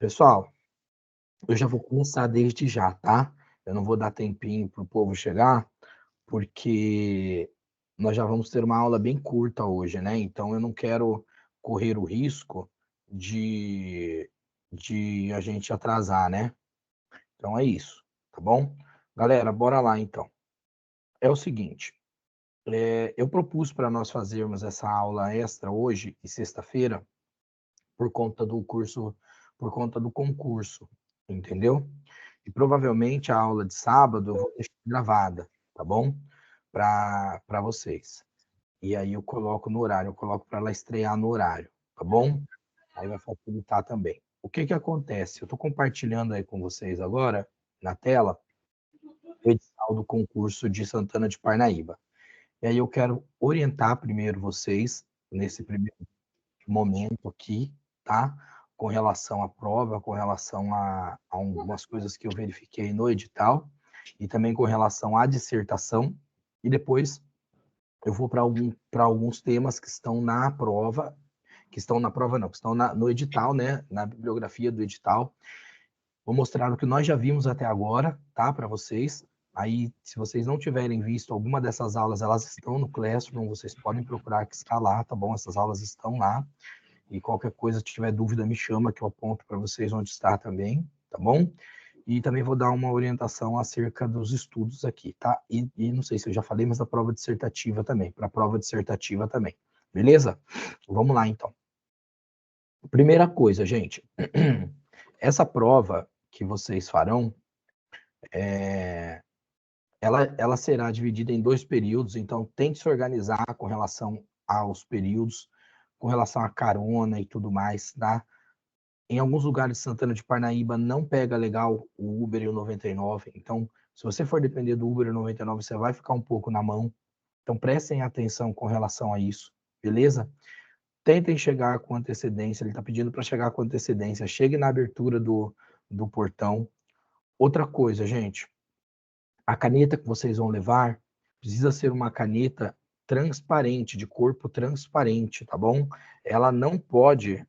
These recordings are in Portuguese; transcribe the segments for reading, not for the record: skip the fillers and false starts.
Pessoal, eu já vou começar desde já, tá? Eu não vou dar tempinho para o povo chegar, porque nós já vamos ter uma aula bem curta hoje, né? Então eu não quero correr o risco de, de a gente atrasar, né? Então é isso, tá bom? Galera, bora lá então. É o seguinte, eu propus para nós fazermos essa aula extra hoje e sexta-feira por conta do curso, por conta do concurso, entendeu? E provavelmente a aula de sábado eu vou deixar gravada, tá bom? Para vocês. E aí eu coloco no horário, eu coloco para ela estrear no horário, tá bom? Aí vai facilitar também. O que que acontece? Eu estou compartilhando aí com vocês agora, na tela, o edital do concurso de Santana de Parnaíba. E aí eu quero orientar primeiro vocês, nesse primeiro momento aqui, tá? Com relação à prova, com relação a algumas coisas que eu verifiquei no edital, e também com relação à dissertação, e depois eu vou para alguns temas que estão na prova, que estão na prova não, que estão no edital, né? Na bibliografia do edital. Vou mostrar o que nós já vimos até agora, tá? Para vocês. Aí, se vocês não tiverem visto alguma dessas aulas, elas estão no Classroom, vocês podem procurar que está lá, tá bom? Essas aulas estão lá. E qualquer coisa, se tiver dúvida, me chama que eu aponto para vocês onde está também, tá bom? E também vou dar uma orientação acerca dos estudos aqui, tá? E não sei se eu já falei, mas a prova dissertativa também, para a prova dissertativa também, beleza? Vamos lá, então. Primeira coisa, gente, essa prova que vocês farão, ela será dividida em 2 períodos, então tem que se organizar com relação aos períodos, com relação à carona e tudo mais, tá? Em alguns lugares de Santana de Parnaíba não pega legal o Uber e o 99, então se você for depender do Uber e o 99, você vai ficar um pouco na mão. Então prestem atenção com relação a isso, beleza? Tentem chegar com antecedência, ele está pedindo para chegar com antecedência, chegue na abertura do portão. Outra coisa, gente, a caneta que vocês vão levar precisa ser uma caneta transparente, de corpo transparente, tá bom? Ela não pode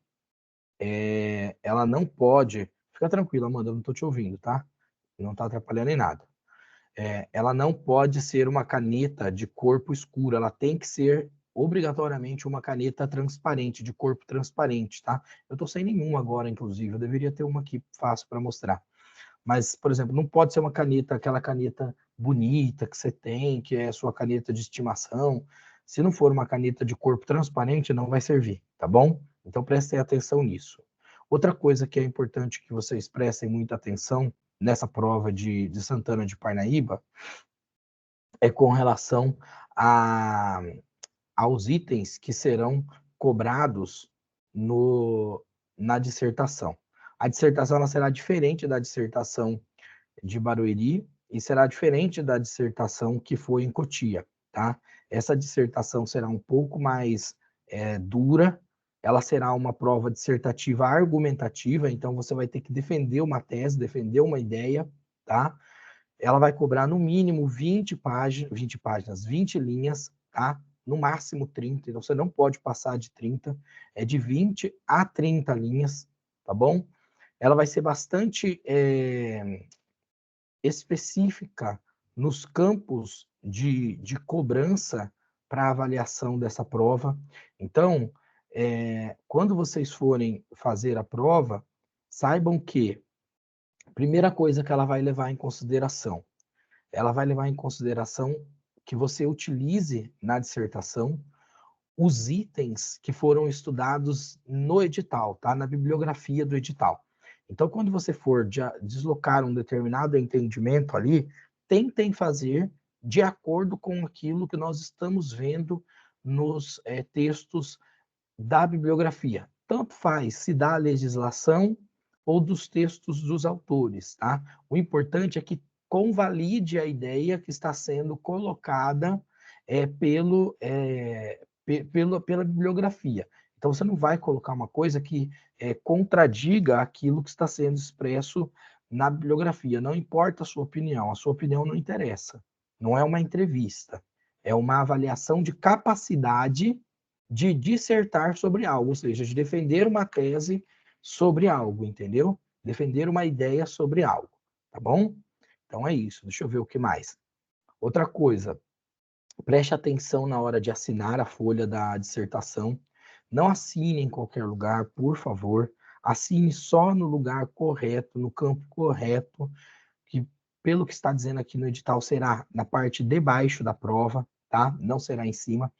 fica tranquila, Amanda, eu não estou te ouvindo, tá? Não está atrapalhando em nada. Ela não pode ser uma caneta de corpo escuro, ela tem que ser obrigatoriamente uma caneta transparente, de corpo transparente, tá? Eu estou sem nenhuma agora, inclusive, eu deveria ter uma aqui fácil para mostrar. Mas, por exemplo, não pode ser uma caneta, aquela caneta bonita que você tem, que é a sua caneta de estimação. Se não for uma caneta de corpo transparente, não vai servir, tá bom? Então prestem atenção nisso. Outra coisa que é importante que vocês prestem muita atenção nessa prova de Santana de Parnaíba é com relação a, aos itens que serão cobrados no, na dissertação. A dissertação ela será diferente da dissertação de Barueri e será diferente da dissertação que foi em Cotia, tá? Essa dissertação será um pouco mais dura, ela será uma prova dissertativa argumentativa, então você vai ter que defender uma tese, defender uma ideia, tá? Ela vai cobrar no mínimo 20 páginas, 20 linhas, tá? No máximo 30, então você não pode passar de 30, é de 20 a 30 linhas, tá bom? Ela vai ser bastante específica nos campos de cobrança para avaliação dessa prova. Então, quando vocês forem fazer a prova, saibam que a primeira coisa que ela vai levar em consideração, ela vai levar em consideração que você utilize na dissertação os itens que foram estudados no edital, tá? Na bibliografia do edital. Então, quando você for deslocar um determinado entendimento ali, tentem fazer de acordo com aquilo que nós estamos vendo nos textos da bibliografia. Tanto faz se da legislação ou dos textos dos autores, tá? O importante é que convalide a ideia que está sendo colocada pela bibliografia. Então, você não vai colocar uma coisa que contradiga aquilo que está sendo expresso na bibliografia. Não importa a sua opinião não interessa. Não é uma entrevista. É uma avaliação de capacidade de dissertar sobre algo, ou seja, de defender uma tese sobre algo, entendeu? defender uma ideia sobre algo, tá bom? Então é isso, deixa eu ver o que mais. Outra coisa, preste atenção na hora de assinar a folha da dissertação. Não assine em qualquer lugar, por favor. Assine só no lugar correto, no campo correto, que pelo que está dizendo aqui no edital será na parte de baixo da prova, tá? Não será em cima.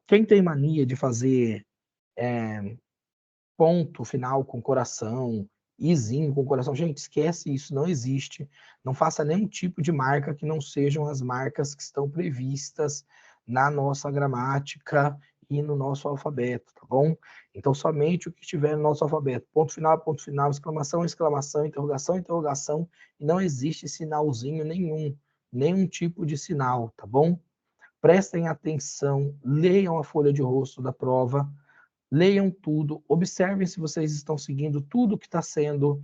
Quem tem mania de fazer ponto final com coração, izinho com coração, gente, esquece isso, não existe. Não faça nenhum tipo de marca que não sejam as marcas que estão previstas na nossa gramática e no nosso alfabeto, tá bom? Então, somente o que estiver no nosso alfabeto. Ponto final, exclamação, exclamação, interrogação, interrogação, e não existe sinalzinho nenhum, nenhum tipo de sinal, tá bom? Prestem atenção, leiam a folha de rosto da prova, leiam tudo, observem se vocês estão seguindo tudo que está sendo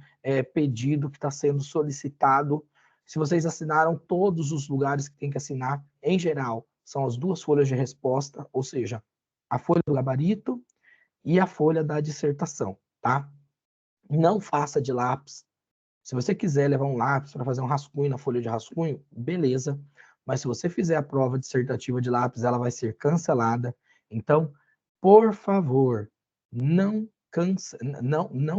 pedido, que está sendo solicitado, se vocês assinaram todos os lugares que tem que assinar, em geral, são as 2 folhas de resposta, ou seja, a folha do gabarito e a folha da dissertação, tá? Não faça de lápis. Se você quiser levar um lápis para fazer um rascunho na folha de rascunho, beleza. Mas se você fizer a prova dissertativa de lápis, ela vai ser cancelada. Então, por favor, não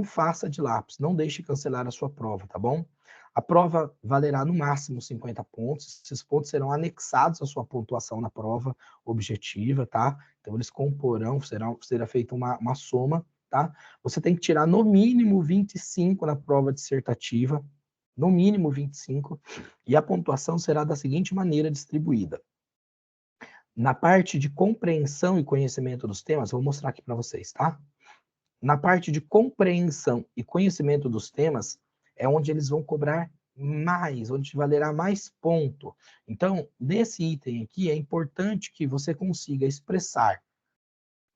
faça de lápis, não deixe cancelar a sua prova, tá bom? A prova valerá no máximo 50 pontos. Esses pontos serão anexados à sua pontuação na prova objetiva, tá? Então, eles comporão, será feita uma soma, tá? Você tem que tirar no mínimo 25 na prova dissertativa, no mínimo 25, e a pontuação será da seguinte maneira distribuída. Na parte de compreensão e conhecimento dos temas, vou mostrar aqui para vocês, tá? Na parte de compreensão e conhecimento dos temas, é onde eles vão cobrar mais, onde valerá mais ponto. Então, nesse item aqui, é importante que você consiga expressar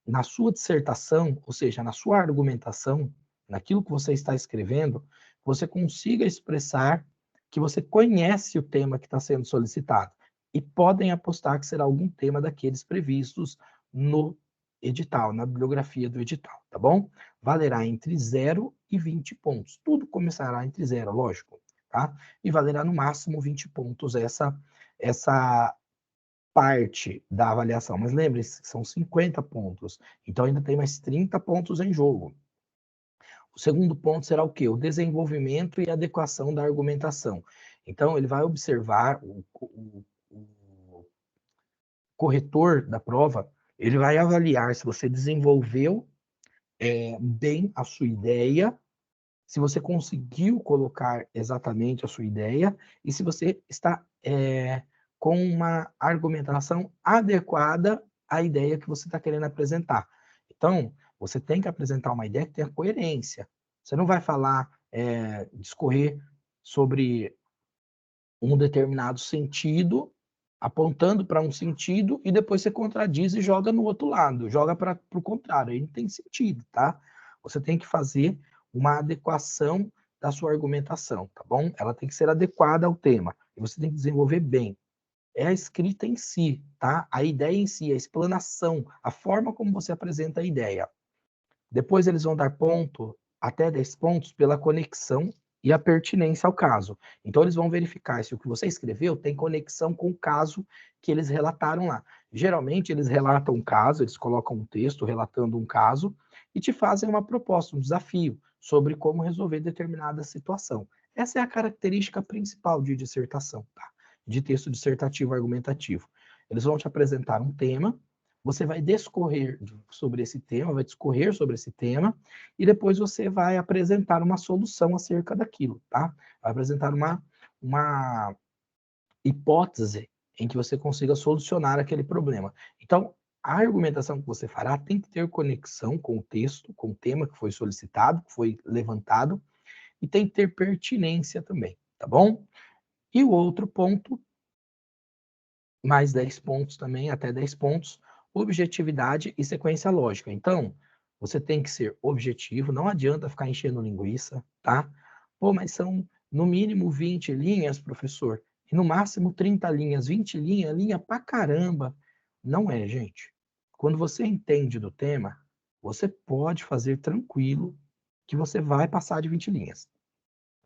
na sua dissertação, ou seja, na sua argumentação, naquilo que você está escrevendo, você consiga expressar que você conhece o tema que está sendo solicitado. E podem apostar que será algum tema daqueles previstos no edital, na bibliografia do edital, tá bom? Valerá entre 0 e 20 pontos. Tudo começará entre 0, lógico, tá? E valerá no máximo 20 pontos essa parte da avaliação, mas lembre-se, são 50 pontos, então ainda tem mais 30 pontos em jogo. O segundo ponto será o quê? O desenvolvimento e adequação da argumentação. Então, ele vai observar, o corretor da prova, ele vai avaliar se você desenvolveu bem a sua ideia, se você conseguiu colocar exatamente a sua ideia e se você está com uma argumentação adequada à ideia que você está querendo apresentar. Então, você tem que apresentar uma ideia que tenha coerência. Você não vai falar, discorrer sobre um determinado sentido, apontando para um sentido, e depois você contradiz e joga no outro lado, joga para o contrário, aí não tem sentido, tá? Você tem que fazer uma adequação da sua argumentação, tá bom? Ela tem que ser adequada ao tema, e você tem que desenvolver bem. É a escrita em si, tá? A ideia em si, a explanação, a forma como você apresenta a ideia. Depois eles vão dar ponto, até 10 pontos, pela conexão e a pertinência ao caso. Então, eles vão verificar se o que você escreveu tem conexão com o caso que eles relataram lá. Geralmente, eles relatam um caso, eles colocam um texto relatando um caso e te fazem uma proposta, um desafio sobre como resolver determinada situação. Essa é a característica principal de dissertação, tá? De texto dissertativo argumentativo. Eles vão te apresentar um tema, você vai discorrer sobre esse tema, vai discorrer sobre esse tema, e depois você vai apresentar uma solução acerca daquilo, tá? Vai apresentar uma hipótese em que você consiga solucionar aquele problema. Então, a argumentação que você fará tem que ter conexão com o texto, com o tema que foi solicitado, que foi levantado, e tem que ter pertinência também, tá bom? E o outro ponto, mais 10 pontos também, até 10 pontos, objetividade e sequência lógica. Então, você tem que ser objetivo, não adianta ficar enchendo linguiça, tá? Pô, mas são no mínimo 20 linhas, professor, e no máximo 30 linhas, 20 linhas, linha pra caramba. Não é, gente. Quando você entende do tema, você pode fazer tranquilo que você vai passar de 20 linhas,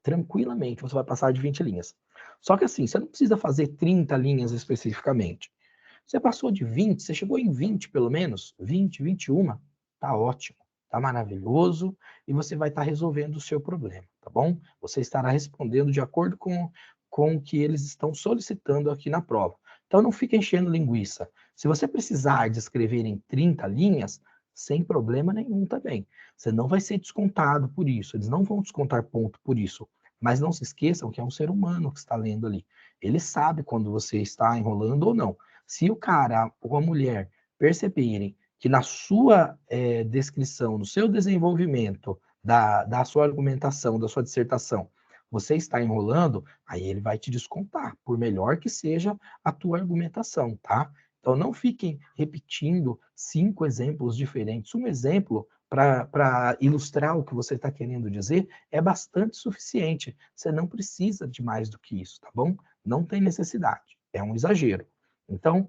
tranquilamente você vai passar de 20 linhas. Só que assim, você não precisa fazer 30 linhas especificamente. Você passou de 20, você chegou em 20 pelo menos, 20, 21, tá ótimo, tá maravilhoso, e você vai estar resolvendo o seu problema, tá bom? Você estará respondendo de acordo com o que eles estão solicitando aqui na prova. Então não fica enchendo linguiça. Se você precisar de escrever em 30 linhas, sem problema nenhum também. Você não vai ser descontado por isso, eles não vão descontar ponto por isso. Mas não se esqueçam que é um ser humano que está lendo ali. Ele sabe quando você está enrolando ou não. Se o cara ou a mulher perceberem que na sua descrição, no seu desenvolvimento da sua argumentação, da sua dissertação, você está enrolando, aí ele vai te descontar, por melhor que seja a tua argumentação, tá? Então não fiquem repetindo 5 exemplos diferentes. Um exemplo para ilustrar o que você está querendo dizer é bastante suficiente. Você não precisa de mais do que isso, tá bom? Não tem necessidade. É um exagero. Então,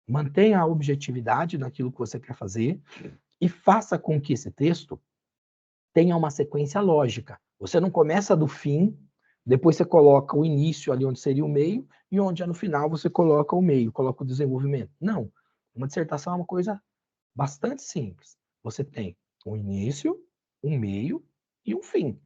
mantenha a objetividade naquilo que você quer fazer e faça com que esse texto tenha uma sequência lógica. Você não começa do fim, depois você coloca o início ali onde seria o meio, e onde é no final você coloca o meio, coloca o desenvolvimento. Não. Uma dissertação é uma coisa bastante simples. Você tem um início, um meio e um fim.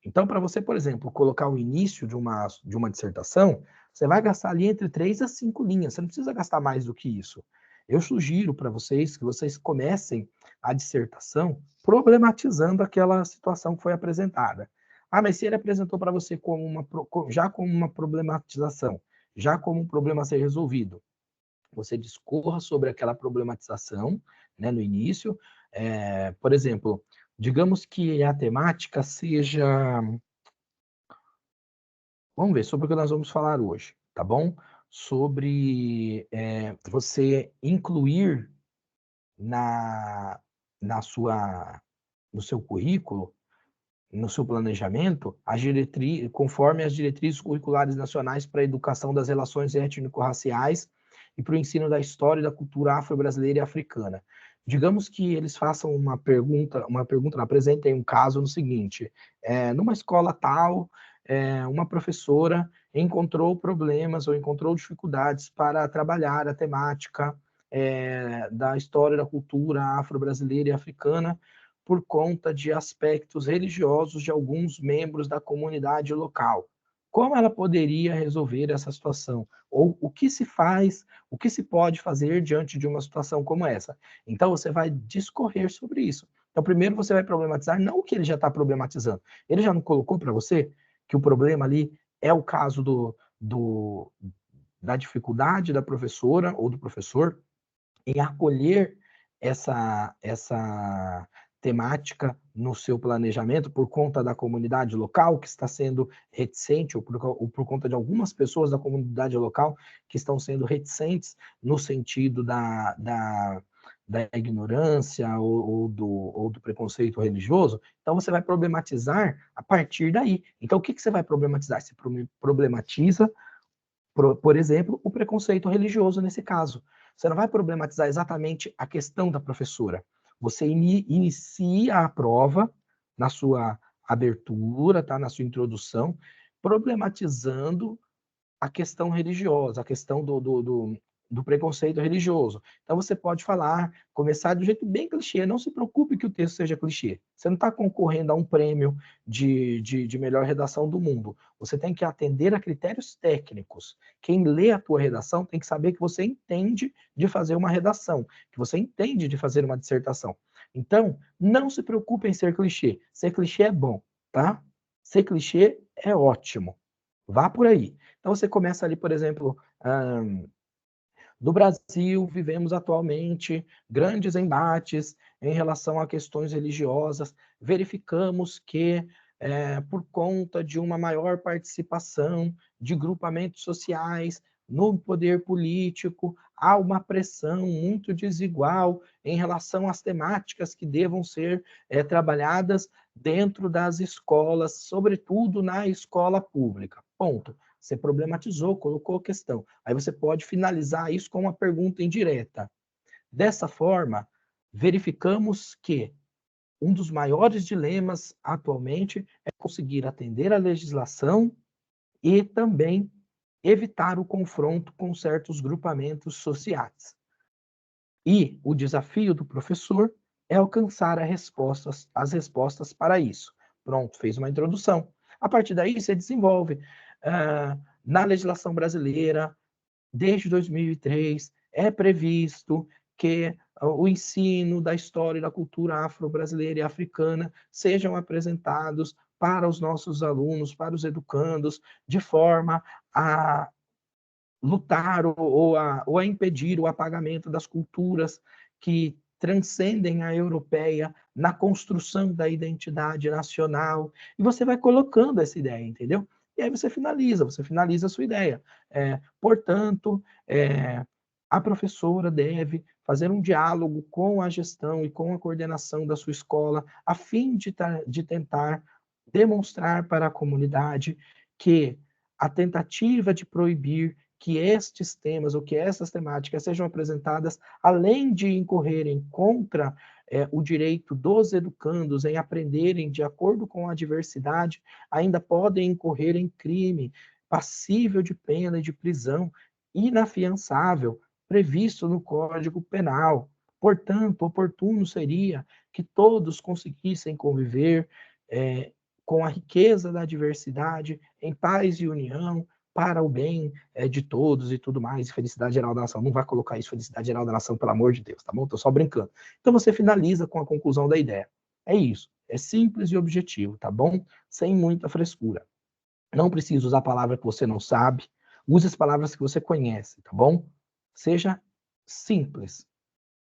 Então, para você, por exemplo, colocar o início de uma dissertação, você vai gastar ali entre 3 a 5 linhas. Você não precisa gastar mais do que isso. Eu sugiro para vocês que vocês comecem a dissertação problematizando aquela situação que foi apresentada. Ah, mas se ele apresentou para você já como uma problematização, já como um problema a ser resolvido, você discorra sobre aquela problematização, né, no início. Por exemplo, digamos que a temática seja, vamos ver, sobre o que nós vamos falar hoje, tá bom? Sobre você incluir na, na sua, no seu currículo, no seu planejamento, conforme as diretrizes curriculares nacionais para a educação das relações étnico-raciais e para o ensino da história e da cultura afro-brasileira e africana. Digamos que eles façam uma pergunta, apresentem um caso no seguinte: numa escola tal, uma professora encontrou problemas ou encontrou dificuldades para trabalhar a temática da história da cultura afro-brasileira e africana por conta de aspectos religiosos de alguns membros da comunidade local. Como ela poderia resolver essa situação? Ou o que se faz, o que se pode fazer diante de uma situação como essa? Então, você vai discorrer sobre isso. Então, primeiro você vai problematizar, não o que ele já está problematizando. Ele já não colocou para você que o problema ali é o caso da dificuldade da professora ou do professor em acolher essa temática no seu planejamento por conta da comunidade local que está sendo reticente, ou por conta de algumas pessoas da comunidade local que estão sendo reticentes no sentido da ignorância ou do preconceito religioso. Então, você vai problematizar a partir daí. Então, o que você vai problematizar? Você problematiza, por exemplo, o preconceito religioso nesse caso. Você não vai problematizar exatamente a questão da professora. Você inicia a prova na sua abertura, tá? Na sua introdução, problematizando a questão religiosa, a questão do preconceito religioso. Então você pode falar, começar do jeito bem clichê, não se preocupe que o texto seja clichê. Você não está concorrendo a um prêmio de melhor redação do mundo. Você tem que atender a critérios técnicos. Quem lê a tua redação tem que saber que você entende de fazer uma redação, que você entende de fazer uma dissertação. Então, não se preocupe em ser clichê. Ser clichê é bom, tá? Ser clichê é ótimo. Vá por aí. Então você começa ali, por exemplo, no Brasil vivemos atualmente grandes embates em relação a questões religiosas. Verificamos que, por conta de uma maior participação de grupamentos sociais no poder político, há uma pressão muito desigual em relação às temáticas que devam ser trabalhadas dentro das escolas, sobretudo na escola pública. Ponto. Você problematizou, colocou a questão. Aí você pode finalizar isso com uma pergunta indireta. Dessa forma, verificamos que um dos maiores dilemas atualmente é conseguir atender à legislação e também evitar o confronto com certos grupamentos sociais. E o desafio do professor é alcançar as respostas para isso. Pronto, fez uma introdução. A partir daí, você desenvolve. Na legislação brasileira, desde 2003, é previsto que o ensino da história e da cultura afro-brasileira e africana sejam apresentados para os nossos alunos, para os educandos, de forma a lutar ou a impedir o apagamento das culturas que transcendem a europeia na construção da identidade nacional. E você vai colocando essa ideia, entendeu? E aí você finaliza a sua ideia. Portanto, a professora deve fazer um diálogo com a gestão e com a coordenação da sua escola, a fim de tentar demonstrar para a comunidade que a tentativa de proibir que estes temas ou que essas temáticas sejam apresentadas, além de incorrerem contra o direito dos educandos em aprenderem de acordo com a diversidade, ainda podem incorrer em crime passível de pena e de prisão inafiançável, previsto no Código Penal. Portanto, oportuno seria que todos conseguissem conviver com a riqueza da diversidade, em paz e união, para o bem de todos e tudo mais, felicidade geral da nação. Não vai colocar isso, felicidade geral da nação, pelo amor de Deus, tá bom? Tô só brincando. Então você finaliza com a conclusão da ideia. É isso. É simples e objetivo, tá bom? Sem muita frescura. Não precisa usar palavra que você não sabe. Use as palavras que você conhece, tá bom? Seja simples,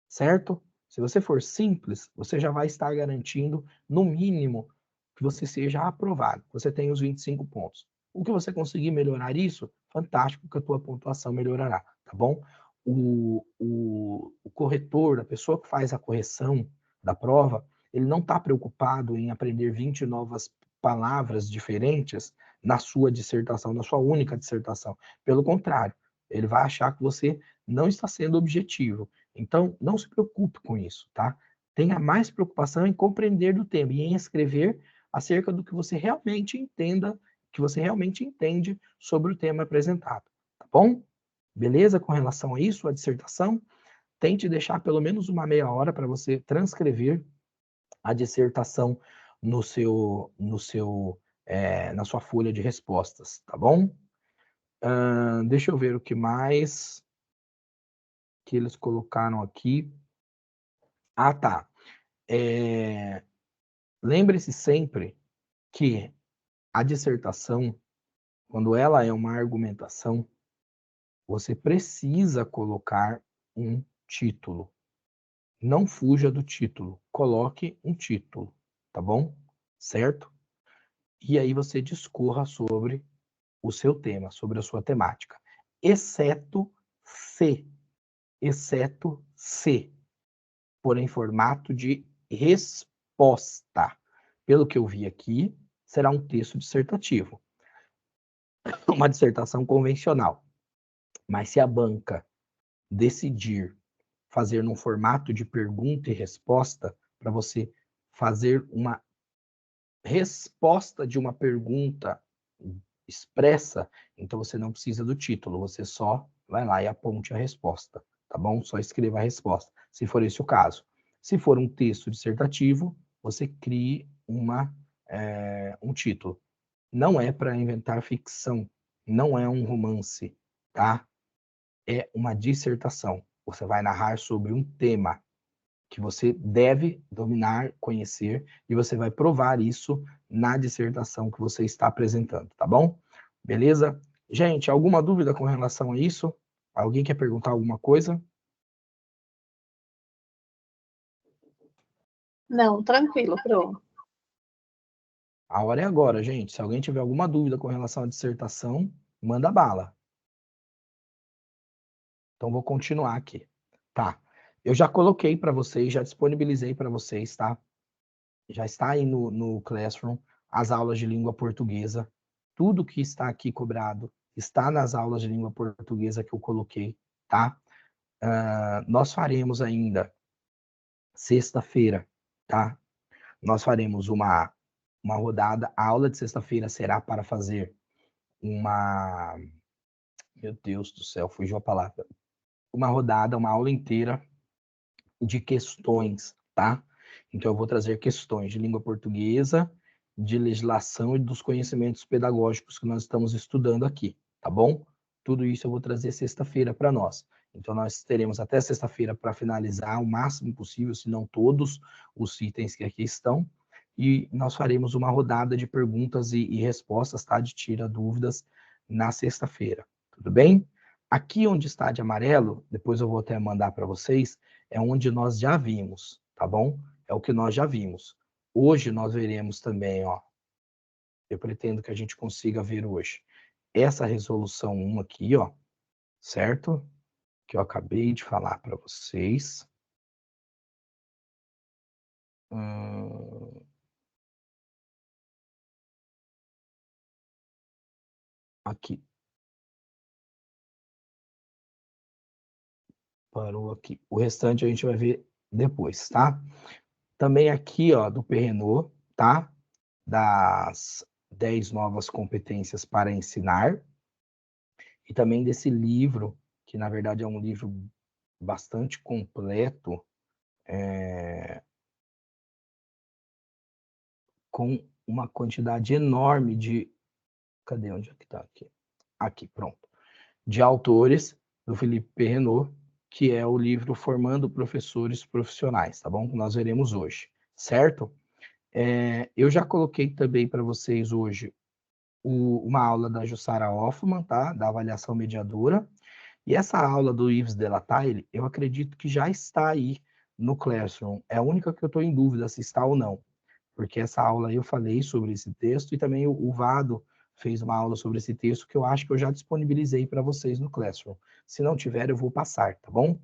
certo? Se você for simples, você já vai estar garantindo, no mínimo, que você seja aprovado. Você tem os 25 pontos. O que você conseguir melhorar isso, fantástico, que a tua pontuação melhorará, tá bom? O corretor, a pessoa que faz a correção da prova, ele não está preocupado em aprender 20 novas palavras diferentes na sua dissertação, na sua única dissertação. Pelo contrário, ele vai achar que você não está sendo objetivo. Então, não se preocupe com isso, tá? Tenha mais preocupação em compreender do tema e em escrever acerca do que você realmente entenda, que você realmente entende sobre o tema apresentado, tá bom? Beleza com relação a isso, a dissertação? Tente deixar pelo menos uma meia hora para você transcrever a dissertação na sua folha de respostas, tá bom? Deixa eu ver o que mais que eles colocaram aqui. Ah, tá. Lembre-se sempre que a dissertação, quando ela é uma argumentação, você precisa colocar um título. Não fuja do título. Coloque um título, tá bom? Certo? E aí você discorra sobre o seu tema, sobre a sua temática. Exceto se for em formato de resposta. Pelo que eu vi aqui, será um texto dissertativo, uma dissertação convencional. Mas se a banca decidir fazer num formato de pergunta e resposta, para você fazer uma resposta de uma pergunta expressa, então você não precisa do título, você só vai lá e aponte a resposta, tá bom? Só escreva a resposta, se for esse o caso. Se for um texto dissertativo, você crie um título. Não é para inventar ficção, não é um romance, tá? É uma dissertação. Você vai narrar sobre um tema que você deve dominar, conhecer, e você vai provar isso na dissertação que você está apresentando, tá bom? Beleza? Gente, alguma dúvida com relação a isso? Alguém quer perguntar alguma coisa? Não, tranquilo, Pro. A hora é agora, gente. Se alguém tiver alguma dúvida com relação à dissertação, manda bala. Então, vou continuar aqui. Tá. Eu já coloquei para vocês, já disponibilizei para vocês, tá? Já está aí no Classroom as aulas de língua portuguesa. Tudo que está aqui cobrado está nas aulas de língua portuguesa que eu coloquei, tá? Nós faremos ainda sexta-feira, tá? nós faremos uma rodada. A aula de sexta-feira será para fazer uma... Meu Deus do céu, fugiu a palavra. Uma rodada, uma aula inteira de questões, tá? Então, eu vou trazer questões de língua portuguesa, de legislação e dos conhecimentos pedagógicos que nós estamos estudando aqui, tá bom? Tudo isso eu vou trazer sexta-feira para nós. Então, nós teremos até sexta-feira para finalizar o máximo possível, se não todos os itens que aqui estão, e nós faremos uma rodada de perguntas e respostas, tá? De tira dúvidas na sexta-feira, tudo bem? Aqui onde está de amarelo, depois eu vou até mandar para vocês, é onde nós já vimos, tá bom? É o que nós já vimos. Hoje nós veremos também, ó, eu pretendo que a gente consiga ver hoje essa resolução 1 aqui, ó, certo? Que eu acabei de falar para vocês. Aqui. Parou aqui. O restante a gente vai ver depois, tá? Também aqui, ó, do Perrenot, tá? Das 10 novas competências para ensinar. E também desse livro, que na verdade é um livro bastante completo, com uma quantidade enorme de... Cadê? Onde é que tá aqui? Aqui, pronto. De autores, do Felipe Perrenot, que é o livro Formando Professores Profissionais, tá bom? Que nós veremos hoje, certo? Eu já coloquei também para vocês hoje uma aula da Jussara Hoffmann, tá? Da avaliação mediadora. E essa aula do Yves Delataille, eu acredito que já está aí no Classroom. É a única que eu estou em dúvida se está ou não, porque essa aula eu falei sobre esse texto e também o Vado fez uma aula sobre esse texto que eu acho que eu já disponibilizei para vocês no Classroom. Se não tiver, eu vou passar, tá bom?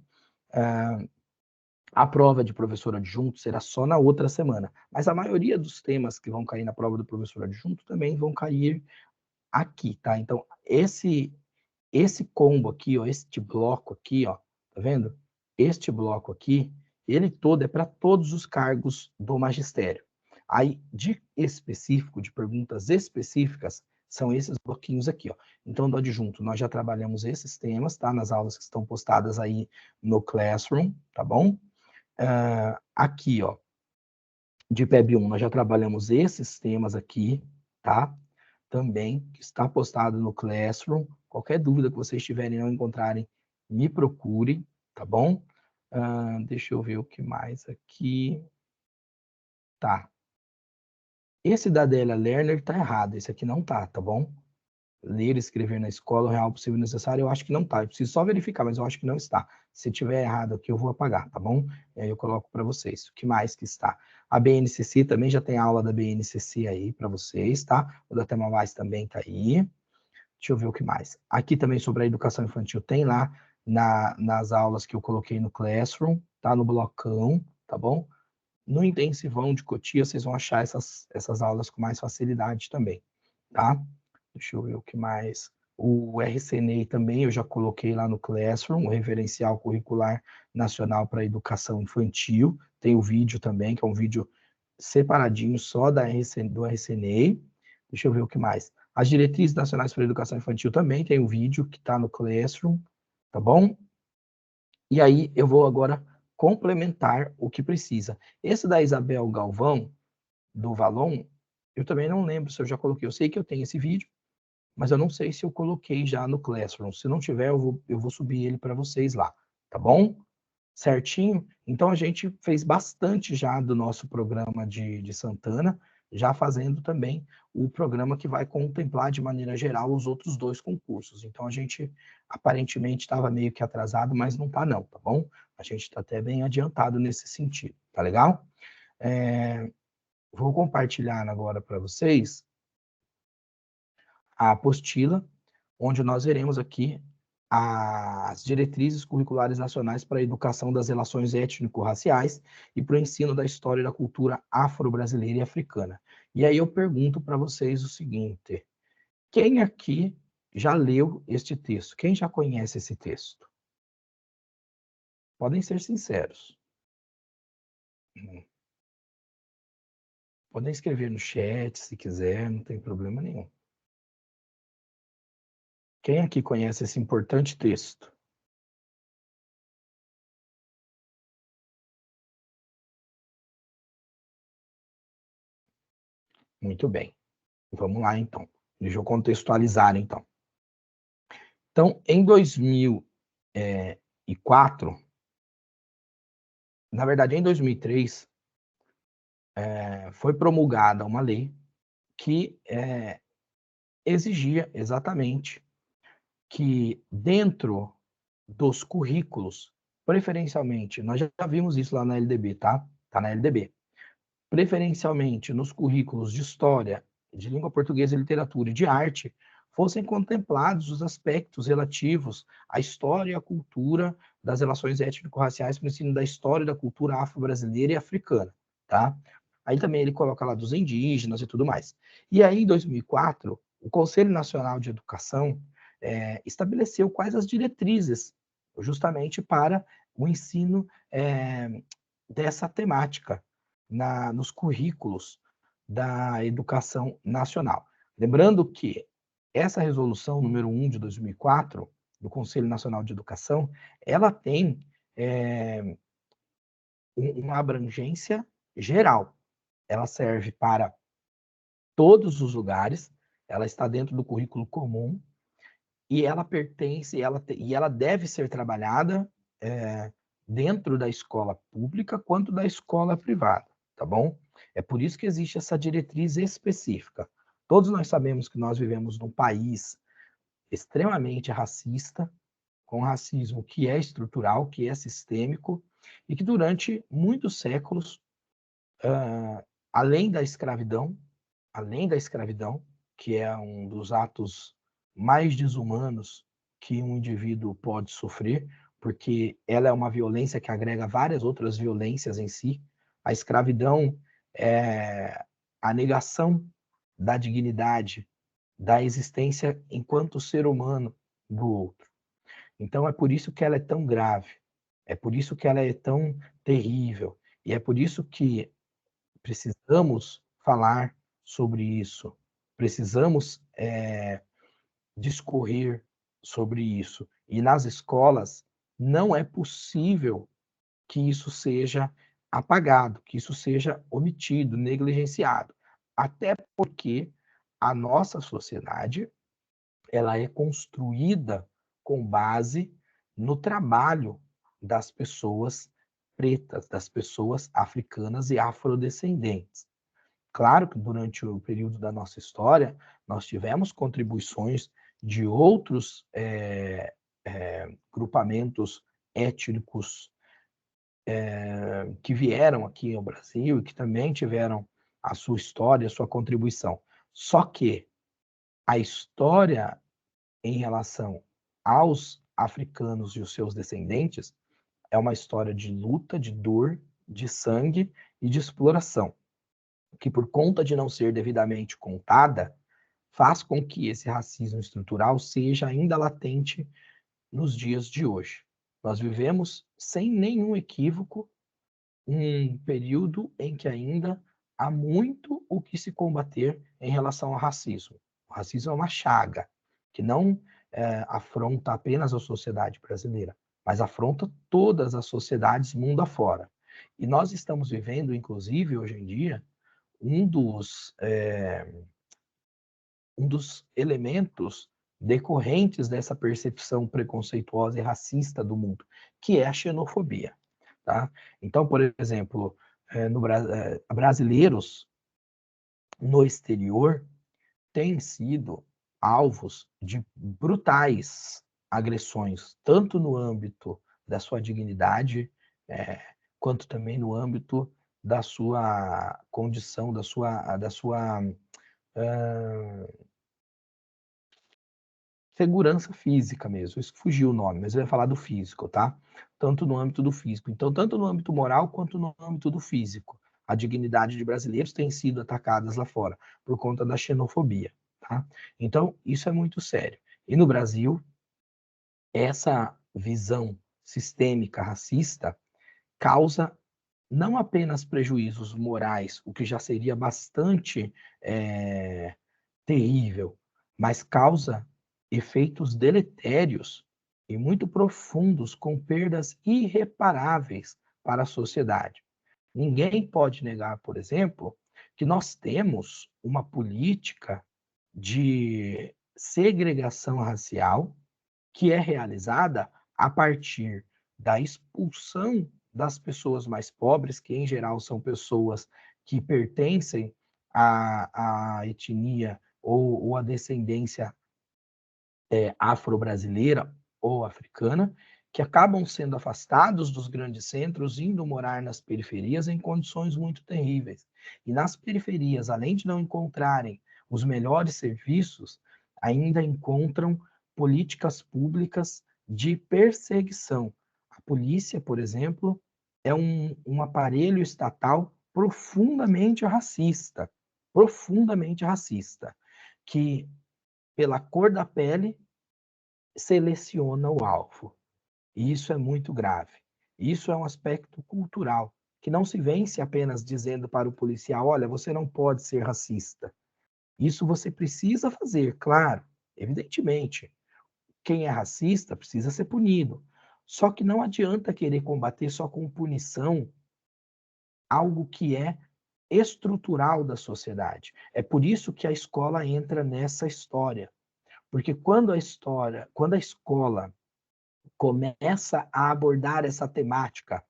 A prova de professor adjunto será só na outra semana, mas a maioria dos temas que vão cair na prova do professor adjunto também vão cair aqui, tá? Então, esse combo aqui, ó, este bloco aqui, ó, tá vendo? Este bloco aqui, ele todo é para todos os cargos do magistério. Aí, de específico, de perguntas específicas, são esses bloquinhos aqui, ó. Então, do adjunto, nós já trabalhamos esses temas, tá? Nas aulas que estão postadas aí no Classroom, tá bom? Aqui, ó, de PEB 1, nós já trabalhamos esses temas aqui, tá? Também, que está postado no Classroom. Qualquer dúvida que vocês tiverem e não encontrarem, me procurem, tá bom? Deixa eu ver o que mais aqui. Tá. Esse da Adélia Lerner tá errado, esse aqui não tá, tá bom? Ler e escrever na escola, o real, possível e necessário, eu acho que não tá. Eu preciso só verificar, mas eu acho que não está. Se tiver errado aqui, eu vou apagar, tá bom? E aí eu coloco para vocês. O que mais que está? A BNCC também já tem aula da BNCC aí para vocês, tá? O da Tema Mais também tá aí. Deixa eu ver o que mais. Aqui também sobre a educação infantil tem lá nas aulas que eu coloquei no Classroom, tá? No blocão, tá bom? No intensivão de Cotia, vocês vão achar essas aulas com mais facilidade também, tá? Deixa eu ver o que mais. O RCNEI também eu já coloquei lá no Classroom, o Referencial Curricular Nacional para a Educação Infantil. Tem o vídeo também, que é um vídeo separadinho só do RCNEI. Deixa eu ver o que mais. As Diretrizes Nacionais para a Educação Infantil também tem o vídeo que está no Classroom, tá bom? E aí eu vou agora complementar o que precisa. Esse da Isabel Galvão, do Valon, eu também não lembro se eu já coloquei. Eu sei que eu tenho esse vídeo, mas eu não sei se eu coloquei já no Classroom. Se não tiver, eu vou subir ele para vocês lá, tá bom? Certinho? Então, a gente fez bastante já do nosso programa de Santana, já fazendo também o programa que vai contemplar de maneira geral os outros 2 concursos. Então, a gente aparentemente estava meio que atrasado, mas não está não, tá bom? A gente está até bem adiantado nesse sentido, tá legal? Vou compartilhar agora para vocês a apostila, onde nós veremos aqui as diretrizes curriculares nacionais para a educação das relações étnico-raciais e para o ensino da história e da cultura afro-brasileira e africana. E aí eu pergunto para vocês o seguinte: quem aqui já leu este texto? Quem já conhece esse texto? Podem ser sinceros. Podem escrever no chat se quiser, não tem problema nenhum. Quem aqui conhece esse importante texto? Muito bem. Vamos lá, então. Deixa eu contextualizar, então. Então, em 2004, na verdade, em 2003, foi promulgada uma lei que exigia exatamente que dentro dos currículos, preferencialmente, nós já vimos isso lá na LDB, tá? Tá na LDB. Preferencialmente nos currículos de história, de língua portuguesa e literatura e de arte, fossem contemplados os aspectos relativos à história e à cultura das relações étnico-raciais para o ensino da história e da cultura afro-brasileira e africana, tá? Aí também ele coloca lá dos indígenas e tudo mais. E aí, em 2004, o Conselho Nacional de Educação estabeleceu quais as diretrizes justamente para o ensino dessa temática nos currículos da educação nacional. Lembrando que essa resolução número 1 de 2004, do Conselho Nacional de Educação, ela tem uma abrangência geral. Ela serve para todos os lugares, ela está dentro do currículo comum e ela pertence, e ela deve ser trabalhada dentro da escola pública quanto da escola privada, tá bom? É por isso que existe essa diretriz específica. Todos nós sabemos que nós vivemos num país extremamente racista, com racismo que é estrutural, que é sistêmico, e que durante muitos séculos, além da escravidão, que é um dos atos mais desumanos que um indivíduo pode sofrer, porque ela é uma violência que agrega várias outras violências em si. A escravidão é a negação da dignidade, da existência enquanto ser humano do outro. Então é por isso que ela é tão grave, é por isso que ela é tão terrível, e é por isso que precisamos falar sobre isso, precisamos discorrer sobre isso. E nas escolas não é possível que isso seja apagado, que isso seja omitido, negligenciado. Até porque a nossa sociedade ela é construída com base no trabalho das pessoas pretas, das pessoas africanas e afrodescendentes. Claro que durante o período da nossa história, nós tivemos contribuições de outros grupamentos étnicos que vieram aqui ao Brasil e que também tiveram a sua história, a sua contribuição. Só que a história em relação aos africanos e os seus descendentes é uma história de luta, de dor, de sangue e de exploração, que por conta de não ser devidamente contada, faz com que esse racismo estrutural seja ainda latente nos dias de hoje. Nós vivemos, sem nenhum equívoco, um período em que ainda há muito o que se combater em relação ao racismo. O racismo é uma chaga que não afronta apenas a sociedade brasileira, mas afronta todas as sociedades mundo afora. E nós estamos vivendo, inclusive, hoje em dia, um dos elementos decorrentes dessa percepção preconceituosa e racista do mundo, que é a xenofobia. Tá? Então, por exemplo, brasileiros no exterior têm sido alvos de brutais agressões, tanto no âmbito da sua dignidade, quanto também no âmbito da sua condição, da sua segurança física mesmo. Isso fugiu o nome, mas eu ia falar do físico, tá? Tanto no âmbito do físico. Então, tanto no âmbito moral quanto no âmbito do físico. A dignidade de brasileiros tem sido atacadas lá fora por conta da xenofobia, tá? Então, isso é muito sério. E no Brasil, essa visão sistêmica racista causa não apenas prejuízos morais, o que já seria bastante terrível, mas causa efeitos deletérios e muito profundos, com perdas irreparáveis para a sociedade. Ninguém pode negar, por exemplo, que nós temos uma política de segregação racial que é realizada a partir da expulsão das pessoas mais pobres, que em geral são pessoas que pertencem à etnia ou à descendência afro-brasileira ou africana, que acabam sendo afastados dos grandes centros, indo morar nas periferias em condições muito terríveis. E nas periferias, além de não encontrarem os melhores serviços, ainda encontram políticas públicas de perseguição. A polícia, por exemplo, é um aparelho estatal profundamente racista, que pela cor da pele seleciona o alvo. E isso é muito grave. Isso é um aspecto cultural, que não se vence apenas dizendo para o policial: olha, você não pode ser racista. Isso você precisa fazer, claro, evidentemente. Quem é racista precisa ser punido. Só que não adianta querer combater só com punição algo que é estrutural da sociedade. É por isso que a escola entra nessa história. Porque quando a escola começa a abordar essa temática,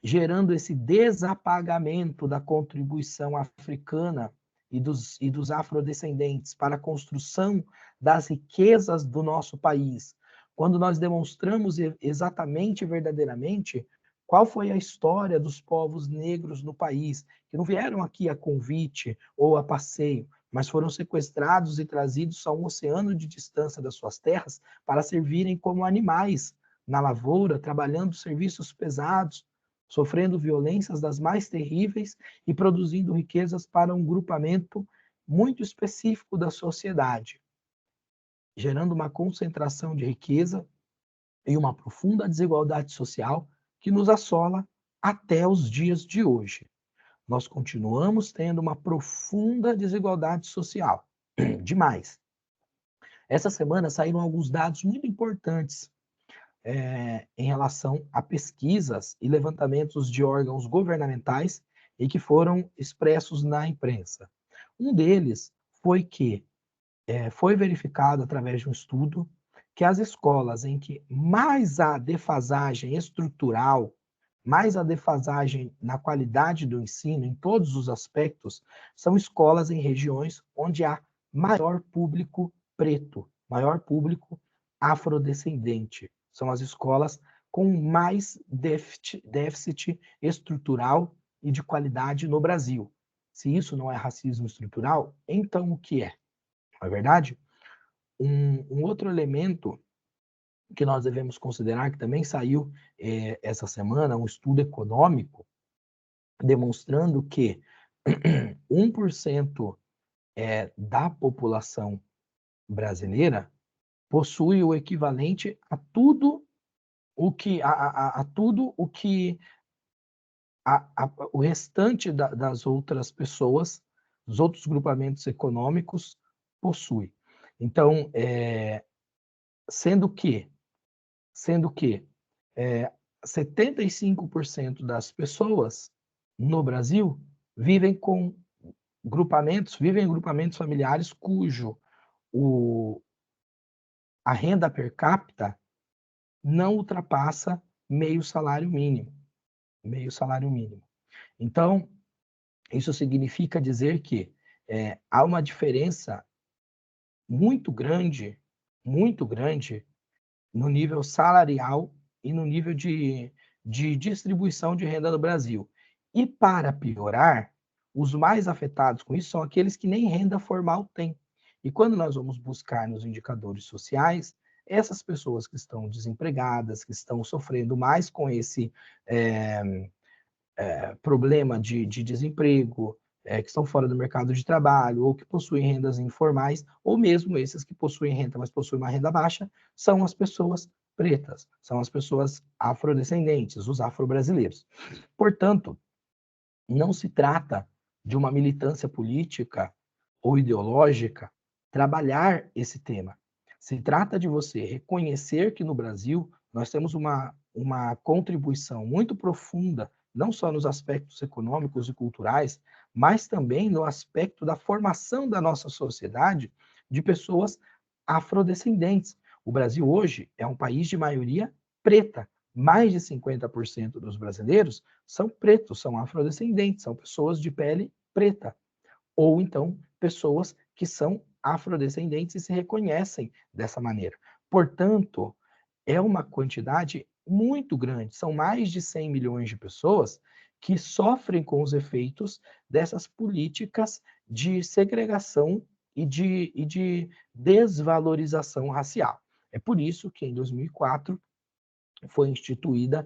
gerando esse desapagamento da contribuição africana e dos afrodescendentes para a construção das riquezas do nosso país, quando nós demonstramos exatamente e verdadeiramente qual foi a história dos povos negros no país, que não vieram aqui a convite ou a passeio, mas foram sequestrados e trazidos a um oceano de distância das suas terras para servirem como animais na lavoura, trabalhando serviços pesados, sofrendo violências das mais terríveis e produzindo riquezas para um grupamento muito específico da sociedade, gerando uma concentração de riqueza e uma profunda desigualdade social que nos assola até os dias de hoje. Nós continuamos tendo uma profunda desigualdade social, demais. Essa semana saíram alguns dados muito importantes em relação a pesquisas e levantamentos de órgãos governamentais e que foram expressos na imprensa. Um deles foi que foi verificado através de um estudo que as escolas em que mais há defasagem estrutural, mais a defasagem na qualidade do ensino, em todos os aspectos, são escolas em regiões onde há maior público preto, maior público afrodescendente. São as escolas com mais déficit estrutural e de qualidade no Brasil. Se isso não é racismo estrutural, então o que é? Não é verdade? Um outro elemento que nós devemos considerar, que também saiu essa semana, um estudo econômico, demonstrando que 1% da população brasileira possui o equivalente a tudo o que a tudo o que o restante das outras pessoas, dos outros grupamentos econômicos, possui. Então, sendo que sendo que é, 75% das pessoas no Brasil vivem em grupamentos familiares cujo o, a renda per capita não ultrapassa meio salário mínimo. Meio salário mínimo. Então, isso significa dizer que há uma diferença muito grande no nível salarial e no nível de distribuição de renda no Brasil. E para piorar, os mais afetados com isso são aqueles que nem renda formal têm. E quando nós vamos buscar nos indicadores sociais, essas pessoas que estão desempregadas, que estão sofrendo mais com esse problema de desemprego, que estão fora do mercado de trabalho, ou que possuem rendas informais, ou mesmo esses que possuem renda, mas possuem uma renda baixa, são as pessoas pretas, são as pessoas afrodescendentes, os afro-brasileiros. Portanto, não se trata de uma militância política ou ideológica trabalhar esse tema. Se trata de você reconhecer que no Brasil nós temos uma contribuição muito profunda, não só nos aspectos econômicos e culturais, mas também no aspecto da formação da nossa sociedade de pessoas afrodescendentes. O Brasil hoje é um país de maioria preta. Mais de 50% dos brasileiros são pretos, são afrodescendentes, são pessoas de pele preta. Ou então, pessoas que são afrodescendentes e se reconhecem dessa maneira. Portanto, é uma quantidade muito grande, são mais de 100 milhões de pessoas que sofrem com os efeitos dessas políticas de segregação e de desvalorização racial. É por isso que, em 2004, foram instituídas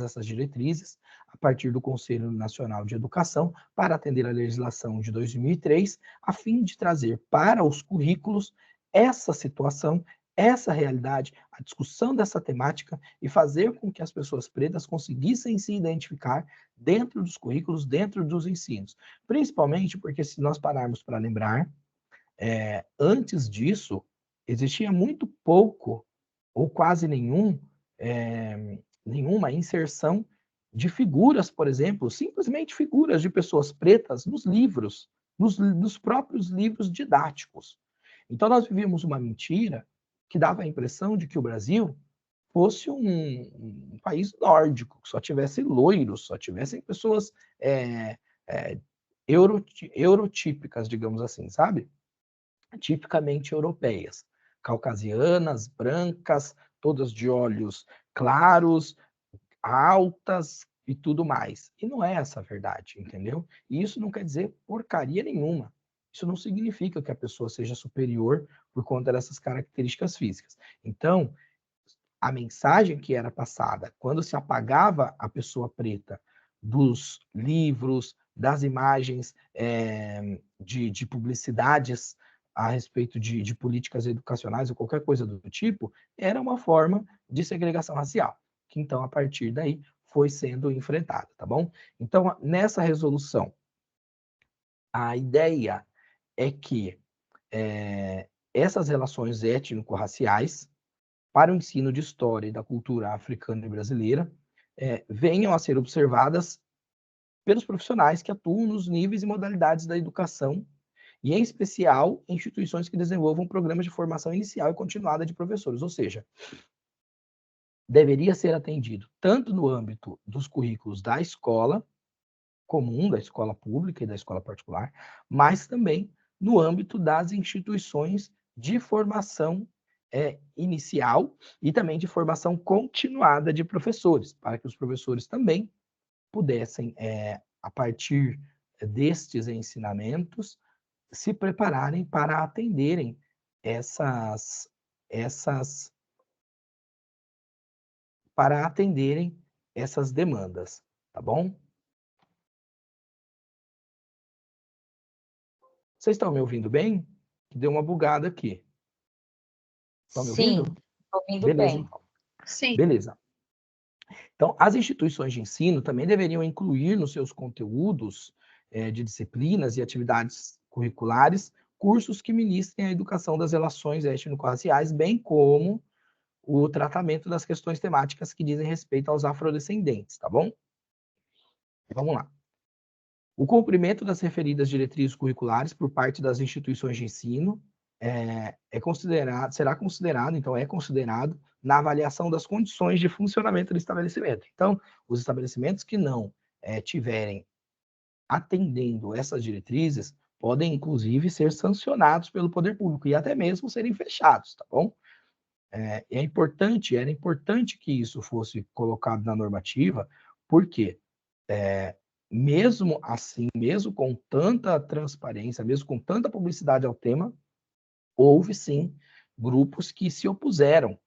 essas diretrizes a partir do Conselho Nacional de Educação para atender à legislação de 2003, a fim de trazer para os currículos essa situação, essa realidade, a discussão dessa temática e fazer com que as pessoas pretas conseguissem se identificar dentro dos currículos, dentro dos ensinos. Principalmente porque, se nós pararmos para lembrar, antes disso, existia muito pouco ou quase nenhuma inserção de figuras, por exemplo, simplesmente figuras de pessoas pretas nos livros, nos próprios livros didáticos. Então, nós vivíamos uma mentira que dava a impressão de que o Brasil fosse um país nórdico, que só tivesse loiros, só tivessem pessoas eurotípicas, digamos assim, sabe? Tipicamente europeias, caucasianas, brancas, todas de olhos claros, altas e tudo mais. E não é essa a verdade, entendeu? E isso não quer dizer porcaria nenhuma. Isso não significa que a pessoa seja superior por conta dessas características físicas. Então, a mensagem que era passada quando se apagava a pessoa preta dos livros, das imagens de publicidades a respeito de políticas educacionais ou qualquer coisa do tipo, era uma forma de segregação racial, que então, a partir daí, foi sendo enfrentada, tá bom? Então, nessa resolução, a ideia é que essas relações étnico-raciais, para o ensino de história e da cultura africana e brasileira, venham a ser observadas pelos profissionais que atuam nos níveis e modalidades da educação, e, em especial, instituições que desenvolvam programas de formação inicial e continuada de professores, ou seja, deveria ser atendido tanto no âmbito dos currículos da escola comum, da escola pública e da escola particular, mas também no âmbito das instituições de formação inicial e também de formação continuada de professores, para que os professores também pudessem, a partir destes ensinamentos, se prepararem para atenderem essas para atenderem essas demandas, tá bom? Vocês estão me ouvindo bem? Deu uma bugada aqui. Estão me ouvindo? Sim, ouvindo Beleza, bem. então. Sim. Beleza. Então, as instituições de ensino também deveriam incluir nos seus conteúdos de disciplinas e atividades curriculares cursos que ministrem a educação das relações étnico-raciais, bem como o tratamento das questões temáticas que dizem respeito aos afrodescendentes, tá bom? Vamos lá. O cumprimento das referidas diretrizes curriculares por parte das instituições de ensino será considerado, então é considerado na avaliação das condições de funcionamento do estabelecimento. Então, os estabelecimentos que não tiverem atendendo essas diretrizes podem, inclusive, ser sancionados pelo poder público e até mesmo serem fechados, tá bom? Era importante que isso fosse colocado na normativa, porque mesmo assim, mesmo com tanta transparência, mesmo com tanta publicidade ao tema, houve sim grupos que se opuseram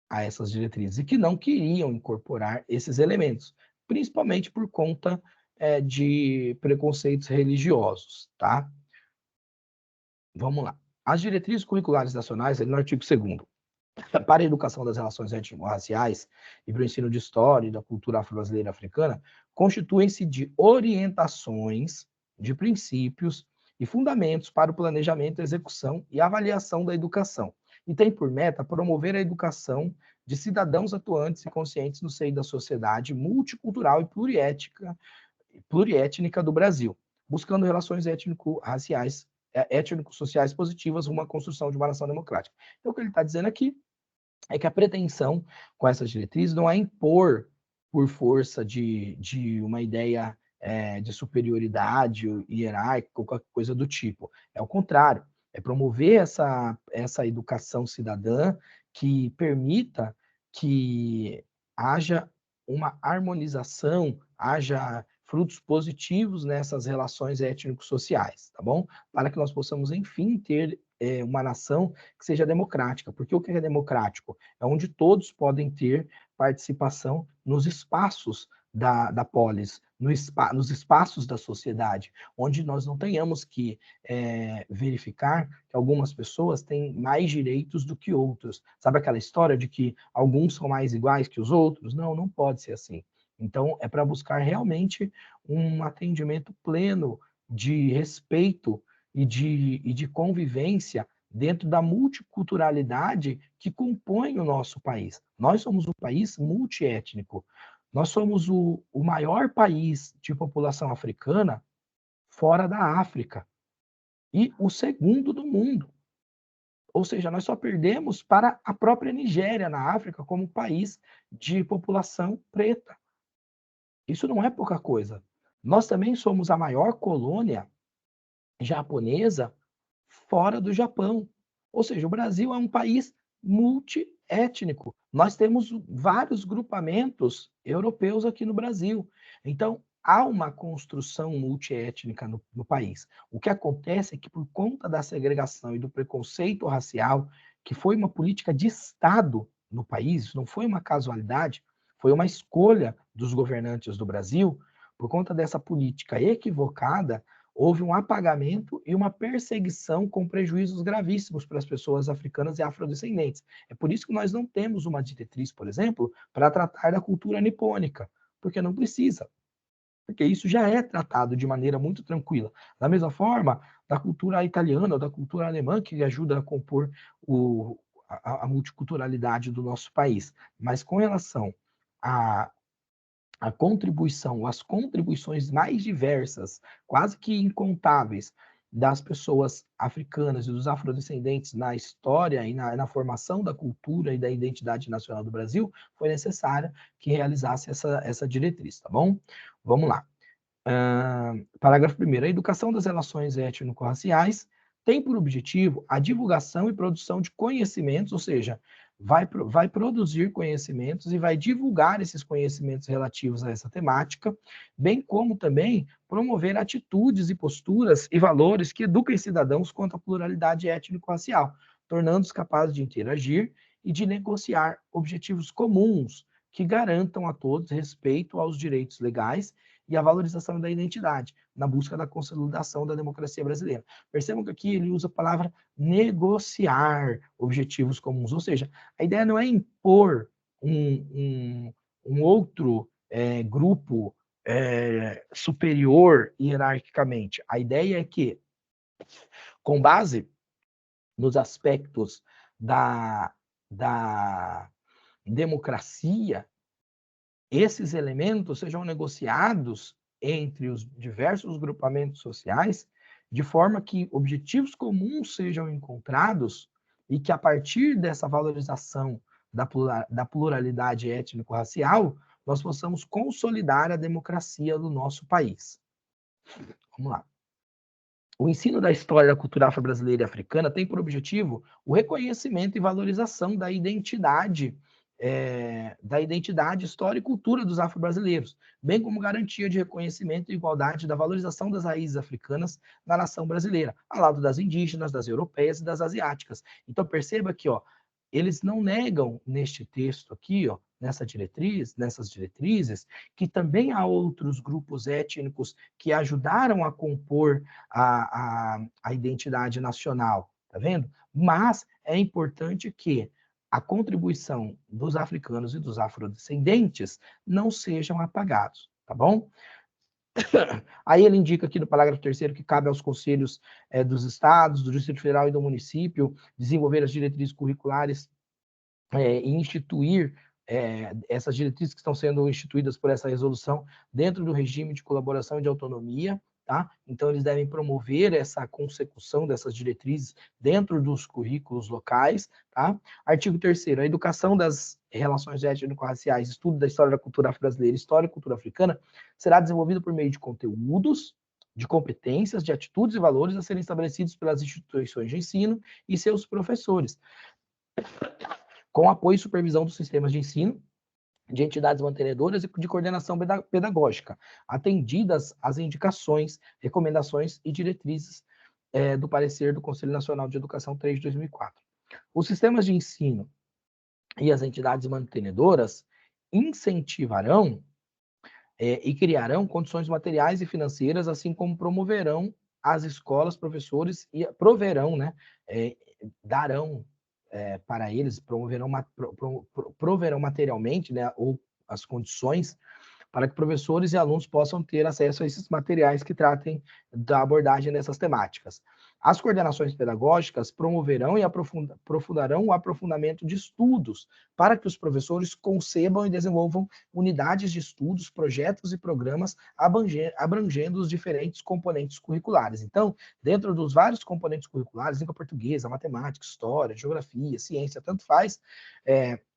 a essas diretrizes e que não queriam incorporar esses elementos, principalmente por conta de preconceitos religiosos, tá? Vamos lá. As diretrizes curriculares nacionais, no artigo 2º, para a educação das relações étnico-raciais e para o ensino de história e da cultura afro-brasileira e africana, constituem-se de orientações, de princípios e fundamentos para o planejamento, execução e avaliação da educação. E tem por meta promover a educação de cidadãos atuantes e conscientes no seio da sociedade multicultural e pluriétnica do Brasil, buscando relações étnico-raciais, étnico-sociais positivas rumo à construção de uma nação democrática. Então, o que ele está dizendo aqui é que a pretensão com essas diretrizes não é impor por força de uma ideia de superioridade hierárquica ou qualquer coisa do tipo. É o contrário, é promover essa educação cidadã que permita que haja uma harmonização, haja frutos positivos nessas relações étnico-sociais, tá bom? Para que nós possamos, enfim, ter uma nação que seja democrática. Porque o que é democrático? É onde todos podem ter participação nos espaços da polis, nos espaços da sociedade, onde nós não tenhamos que verificar que algumas pessoas têm mais direitos do que outros. Sabe aquela história de que alguns são mais iguais que os outros? Não, não pode ser assim. Então, é para buscar realmente um atendimento pleno de respeito e de convivência dentro da multiculturalidade que compõe o nosso país. Nós somos um país multiétnico. Nós somos o maior país de população africana fora da África e o segundo do mundo. Ou seja, nós só perdemos para a própria Nigéria, na África, como país de população preta. Isso não é pouca coisa. Nós também somos a maior colônia japonesa fora do Japão. Ou seja, o Brasil é um país multiétnico. Nós temos vários grupamentos europeus aqui no Brasil. Então, há uma construção multiétnica no país. O que acontece é que, por conta da segregação e do preconceito racial, que foi uma política de Estado no país, não foi uma casualidade, foi uma escolha dos governantes do Brasil, por conta dessa política equivocada, houve um apagamento e uma perseguição com prejuízos gravíssimos para as pessoas africanas e afrodescendentes. É por isso que nós não temos uma diretriz, por exemplo, para tratar da cultura nipônica, porque não precisa, porque isso já é tratado de maneira muito tranquila. Da mesma forma, da cultura italiana ou da cultura alemã, que ajuda a compor a multiculturalidade do nosso país. Mas com relação a as contribuições mais diversas, quase que incontáveis, das pessoas africanas e dos afrodescendentes na história e na formação da cultura e da identidade nacional do Brasil, foi necessária que realizasse essa diretriz, tá bom? Vamos lá. Parágrafo 1º. A educação das relações étnico-raciais tem por objetivo a divulgação e produção de conhecimentos, ou seja, vai produzir conhecimentos e vai divulgar esses conhecimentos relativos a essa temática, bem como também promover atitudes e posturas e valores que eduquem cidadãos quanto à pluralidade étnico-racial, tornando-os capazes de interagir e de negociar objetivos comuns que garantam a todos respeito aos direitos legais e a valorização da identidade, na busca da consolidação da democracia brasileira. Percebam que aqui ele usa a palavra negociar objetivos comuns, ou seja, a ideia não é impor um outro grupo superior hierarquicamente. A ideia é que, com base nos aspectos da democracia, esses elementos sejam negociados entre os diversos grupamentos sociais, de forma que objetivos comuns sejam encontrados e que, a partir dessa valorização da pluralidade étnico-racial, nós possamos consolidar a democracia do nosso país. Vamos lá. O ensino da história da cultura afro-brasileira e africana tem por objetivo o reconhecimento e valorização da identidade história e cultura dos afro-brasileiros, bem como garantia de reconhecimento e igualdade da valorização das raízes africanas na nação brasileira, ao lado das indígenas, das europeias e das asiáticas. Então, perceba que eles não negam neste texto aqui, nessas diretrizes, que também há outros grupos étnicos que ajudaram a compor a identidade nacional, tá vendo? Mas é importante que a contribuição dos africanos e dos afrodescendentes não sejam apagados, tá bom? Aí ele indica aqui no parágrafo 3º que cabe aos conselhos dos estados, do Distrito Federal e do município desenvolver as diretrizes curriculares e instituir essas diretrizes que estão sendo instituídas por essa resolução dentro do regime de colaboração e de autonomia, tá? Então, eles devem promover essa consecução dessas diretrizes dentro dos currículos locais, tá? Artigo 3º, a educação das relações étnico-raciais, estudo da história da cultura afro-brasileira, história e cultura africana, será desenvolvido por meio de conteúdos, de competências, de atitudes e valores a serem estabelecidos pelas instituições de ensino e seus professores, com apoio e supervisão dos sistemas de ensino, de entidades mantenedoras e de coordenação pedagógica, atendidas as indicações, recomendações e diretrizes do parecer do Conselho Nacional de Educação 3 de 2004. Os sistemas de ensino e as entidades mantenedoras incentivarão e criarão condições materiais e financeiras, assim como promoverão as escolas, professores e proverão, né, darão para eles, proverão materialmente, né, ou as condições para que professores e alunos possam ter acesso a esses materiais que tratem da abordagem dessas temáticas. As coordenações pedagógicas promoverão e aprofundarão o aprofundamento de estudos para que os professores concebam e desenvolvam unidades de estudos, projetos e programas abrangendo os diferentes componentes curriculares. Então, dentro dos vários componentes curriculares, língua portuguesa, matemática, história, geografia, ciência, tanto faz,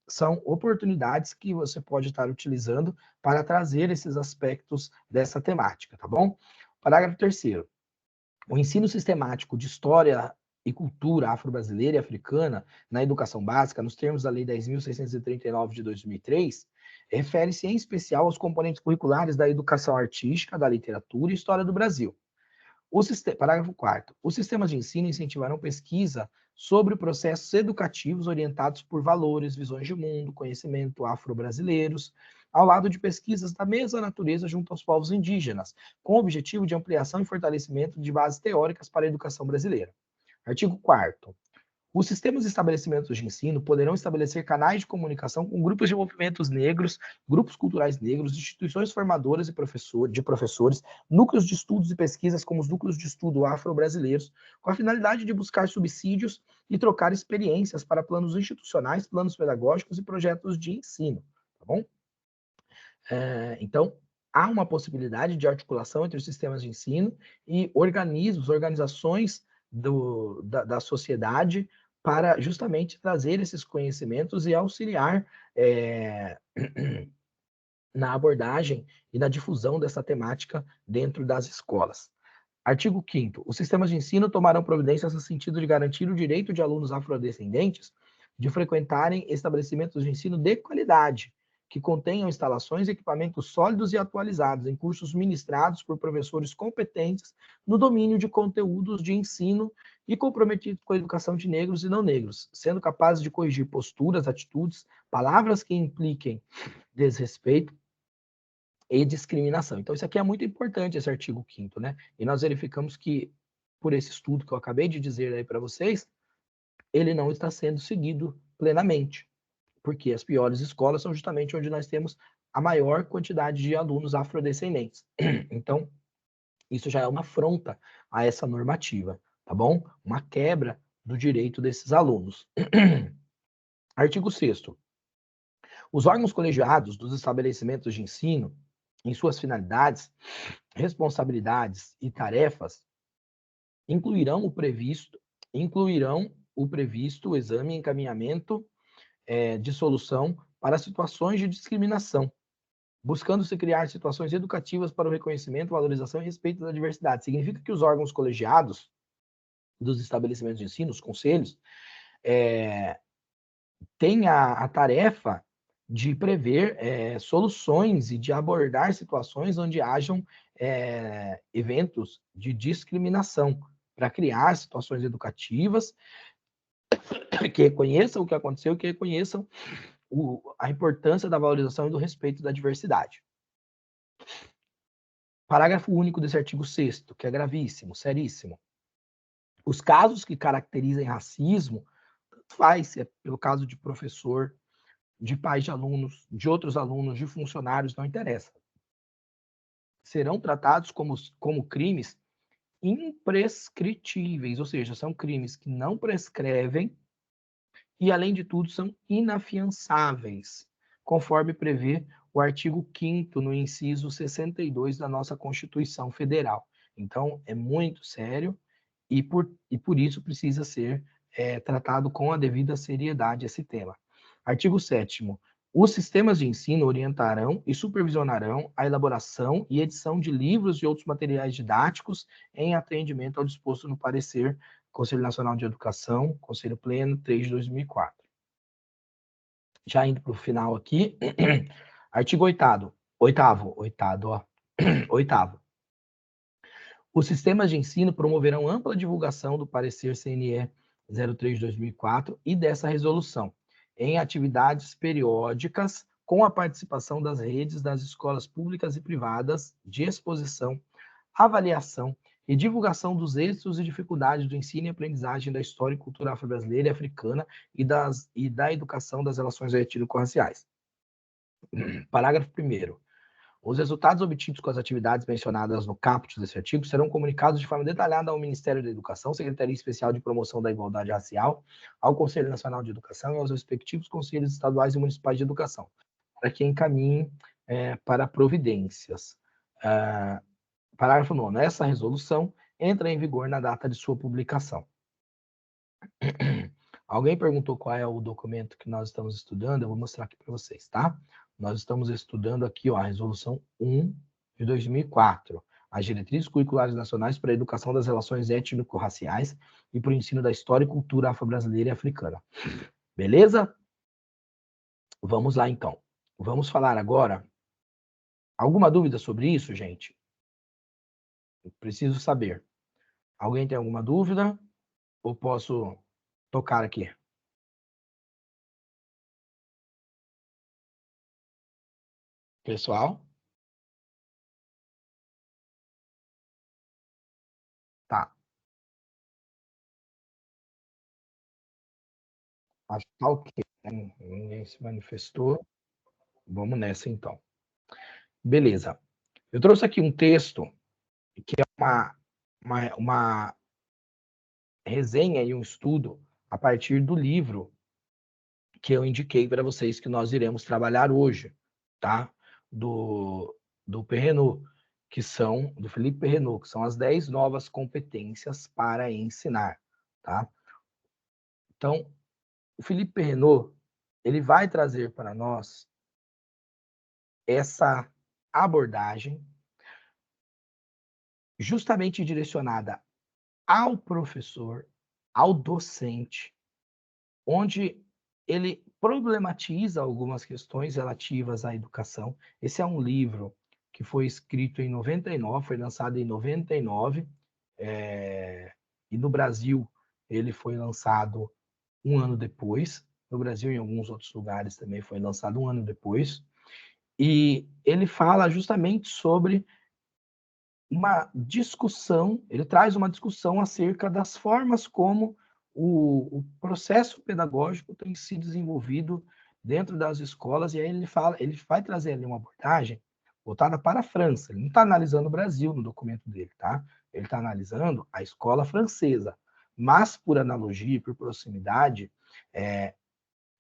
são oportunidades que você pode estar utilizando para trazer esses aspectos dessa temática, tá bom? Parágrafo 3º. O ensino sistemático de história e cultura afro-brasileira e africana na educação básica, nos termos da Lei 10.639 de 2003, refere-se em especial aos componentes curriculares da educação artística, da literatura e história do Brasil. Parágrafo 4º. Os sistemas de ensino incentivarão pesquisa sobre processos educativos orientados por valores, visões de mundo, conhecimento afro-brasileiros, ao lado de pesquisas da mesma natureza junto aos povos indígenas, com o objetivo de ampliação e fortalecimento de bases teóricas para a educação brasileira. Artigo 4º. Os sistemas e estabelecimentos de ensino poderão estabelecer canais de comunicação com grupos de movimentos negros, grupos culturais negros, instituições formadoras e de professores, núcleos de estudos e pesquisas como os núcleos de estudo afro-brasileiros, com a finalidade de buscar subsídios e trocar experiências para planos institucionais, planos pedagógicos e projetos de ensino, tá bom? Então, há uma possibilidade de articulação entre os sistemas de ensino e organizações da sociedade para justamente trazer esses conhecimentos e auxiliar na abordagem e na difusão dessa temática dentro das escolas. Artigo 5º. Os sistemas de ensino tomarão providências no sentido de garantir o direito de alunos afrodescendentes de frequentarem estabelecimentos de ensino de qualidade, que contenham instalações e equipamentos sólidos e atualizados em cursos ministrados por professores competentes no domínio de conteúdos de ensino e comprometidos com a educação de negros e não negros, sendo capazes de corrigir posturas, atitudes, palavras que impliquem desrespeito e discriminação. Então, isso aqui é muito importante, esse artigo 5º, né? E nós verificamos que, por esse estudo que eu acabei de dizer aí para vocês, ele não está sendo seguido plenamente, porque as piores escolas são justamente onde nós temos a maior quantidade de alunos afrodescendentes. Então, isso já é uma afronta a essa normativa, tá bom? Uma quebra do direito desses alunos. Artigo 6º. Os órgãos colegiados dos estabelecimentos de ensino, em suas finalidades, responsabilidades e tarefas, incluirão o previsto exame e encaminhamento de solução para situações de discriminação, buscando-se criar situações educativas para o reconhecimento, valorização e respeito da diversidade. Significa que os órgãos colegiados dos estabelecimentos de ensino, os conselhos, têm a tarefa de prever soluções e de abordar situações onde hajam eventos de discriminação, para criar situações educativas que reconheçam o que aconteceu, que reconheçam a importância da valorização e do respeito da diversidade. Parágrafo único desse artigo 6º, que é gravíssimo, seríssimo. Os casos que caracterizem racismo, tanto faz se é pelo caso de professor, de pais de alunos, de outros alunos, de funcionários, não interessa. Serão tratados como crimes imprescritíveis, ou seja, são crimes que não prescrevem e, além de tudo, são inafiançáveis, conforme prevê o artigo 5º no inciso 62 da nossa Constituição Federal. Então, é muito sério e por isso precisa ser tratado com a devida seriedade esse tema. Artigo 7º. Os sistemas de ensino orientarão e supervisionarão a elaboração e edição de livros e outros materiais didáticos em atendimento ao disposto no parecer Conselho Nacional de Educação, Conselho Pleno 3 de 2004. Já indo para o final aqui, artigo 8º, ó. Oitavo. Os sistemas de ensino promoverão ampla divulgação do parecer CNE 03 de 2004 e dessa resolução, em atividades periódicas com a participação das redes das escolas públicas e privadas de exposição, avaliação e divulgação dos êxitos e dificuldades do ensino e aprendizagem da história e cultura afro-brasileira e africana e da educação das relações étnico-raciais. Parágrafo 1º. Os resultados obtidos com as atividades mencionadas no caput desse artigo serão comunicados de forma detalhada ao Ministério da Educação, Secretaria Especial de Promoção da Igualdade Racial, ao Conselho Nacional de Educação e aos respectivos conselhos estaduais e municipais de educação, para que encaminhem para providências. Parágrafo 9º. Essa resolução entra em vigor na data de sua publicação. Alguém perguntou qual é o documento que nós estamos estudando? Eu vou mostrar aqui para vocês, tá? Nós estamos estudando aqui, ó, a Resolução 1 de 2004, as Diretrizes Curriculares Nacionais para a Educação das Relações Étnico-Raciais e para o Ensino da História e Cultura Afro-Brasileira e Africana. Beleza? Vamos lá, então. Vamos falar agora. Alguma dúvida sobre isso, gente? Eu preciso saber. Alguém tem alguma dúvida? Ou posso tocar aqui? Pessoal? Tá. Acho que tá ok. Ninguém se manifestou. Vamos nessa, então. Beleza. Eu trouxe aqui um texto que é uma resenha e um estudo a partir do livro que eu indiquei para vocês que nós iremos trabalhar hoje, tá? Do Perrenot, do Felipe Perrenot, que são as 10 novas competências para ensinar, tá? Então, o Felipe Perrenot, ele vai trazer para nós essa abordagem justamente direcionada ao professor, ao docente, onde ele problematiza algumas questões relativas à educação. Esse é um livro que foi escrito em 99, foi lançado em 99, e no Brasil ele foi lançado um ano depois. No Brasil e em alguns outros lugares também foi lançado um ano depois. E ele fala justamente sobre uma discussão, ele traz uma discussão acerca das formas como o processo pedagógico tem se desenvolvido dentro das escolas, e aí ele vai trazer ali uma abordagem voltada para a França. Ele não está analisando o Brasil no documento dele, tá? Ele está analisando a escola francesa. Mas, por analogia e por proximidade,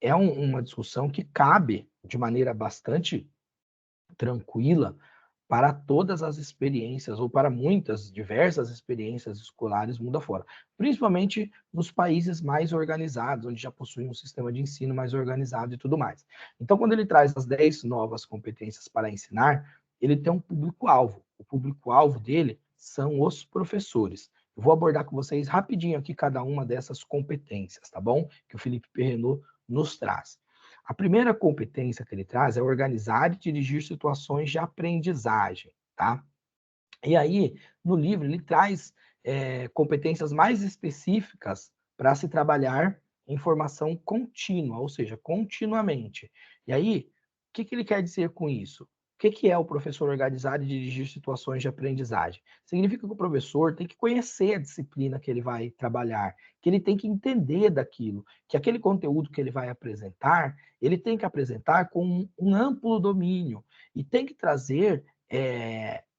uma discussão que cabe de maneira bastante tranquila para todas as experiências, ou para muitas, diversas experiências escolares mundo afora, principalmente nos países mais organizados, onde já possuem um sistema de ensino mais organizado e tudo mais. Então, quando ele traz as 10 novas competências para ensinar, ele tem um público-alvo. O público-alvo dele são os professores. Eu vou abordar com vocês rapidinho aqui cada uma dessas competências, tá bom? Que o Felipe Perrenot nos traz. A primeira competência que ele traz é organizar e dirigir situações de aprendizagem, tá? E aí, no livro, ele traz competências mais específicas para se trabalhar em formação contínua, ou seja, continuamente. E aí, o que ele quer dizer com isso? que é o professor organizar e dirigir situações de aprendizagem? Significa que o professor tem que conhecer a disciplina que ele vai trabalhar, que ele tem que entender daquilo, que aquele conteúdo que ele vai apresentar, ele tem que apresentar com um amplo domínio e tem que trazer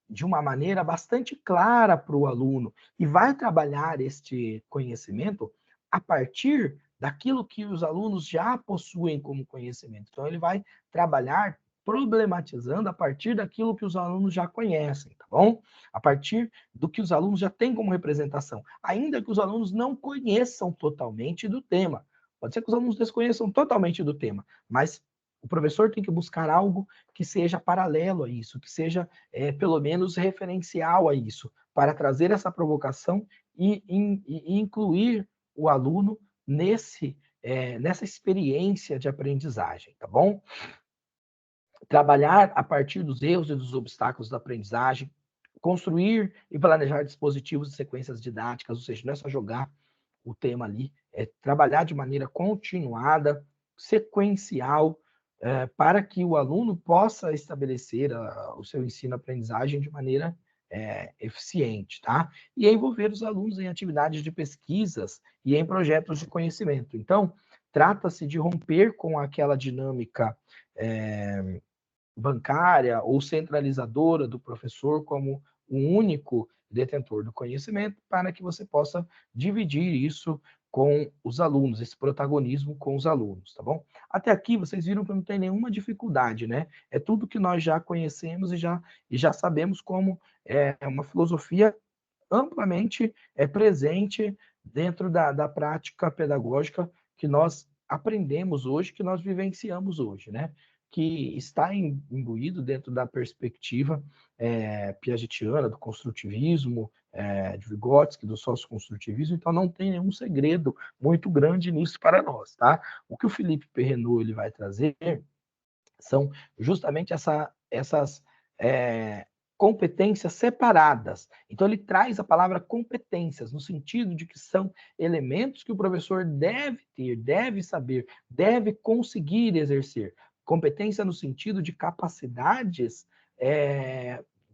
de uma maneira bastante clara para o aluno e vai trabalhar este conhecimento a partir daquilo que os alunos já possuem como conhecimento. Então, ele vai trabalhar problematizando a partir daquilo que os alunos já conhecem, tá bom? A partir do que os alunos já têm como representação, ainda que os alunos não conheçam totalmente do tema. Pode ser que os alunos desconheçam totalmente do tema, mas o professor tem que buscar algo que seja paralelo a isso, que seja pelo menos referencial a isso, para trazer essa provocação e incluir o aluno nessa experiência de aprendizagem, tá bom? Trabalhar a partir dos erros e dos obstáculos da aprendizagem, construir e planejar dispositivos e sequências didáticas, ou seja, não é só jogar o tema ali, é trabalhar de maneira continuada, sequencial, para que o aluno possa estabelecer o seu ensino-aprendizagem de maneira eficiente, tá? E envolver os alunos em atividades de pesquisas e em projetos de conhecimento. Então, trata-se de romper com aquela dinâmica bancária ou centralizadora do professor como o único detentor do conhecimento, para que você possa dividir isso com os alunos, esse protagonismo com os alunos, tá bom? Até aqui vocês viram que não tem nenhuma dificuldade, né? É tudo que nós já conhecemos e já sabemos como é uma filosofia amplamente presente dentro da prática pedagógica que nós aprendemos hoje, que nós vivenciamos hoje, né? Que está imbuído dentro da perspectiva piagetiana, do construtivismo, de Vygotsky, do socioconstrutivismo, então não tem nenhum segredo muito grande nisso para nós, tá? O que o Felipe Perrenot ele vai trazer são justamente essas competências separadas. Então, ele traz a palavra competências, no sentido de que são elementos que o professor deve ter, deve saber, deve conseguir exercer. Competência no sentido de capacidades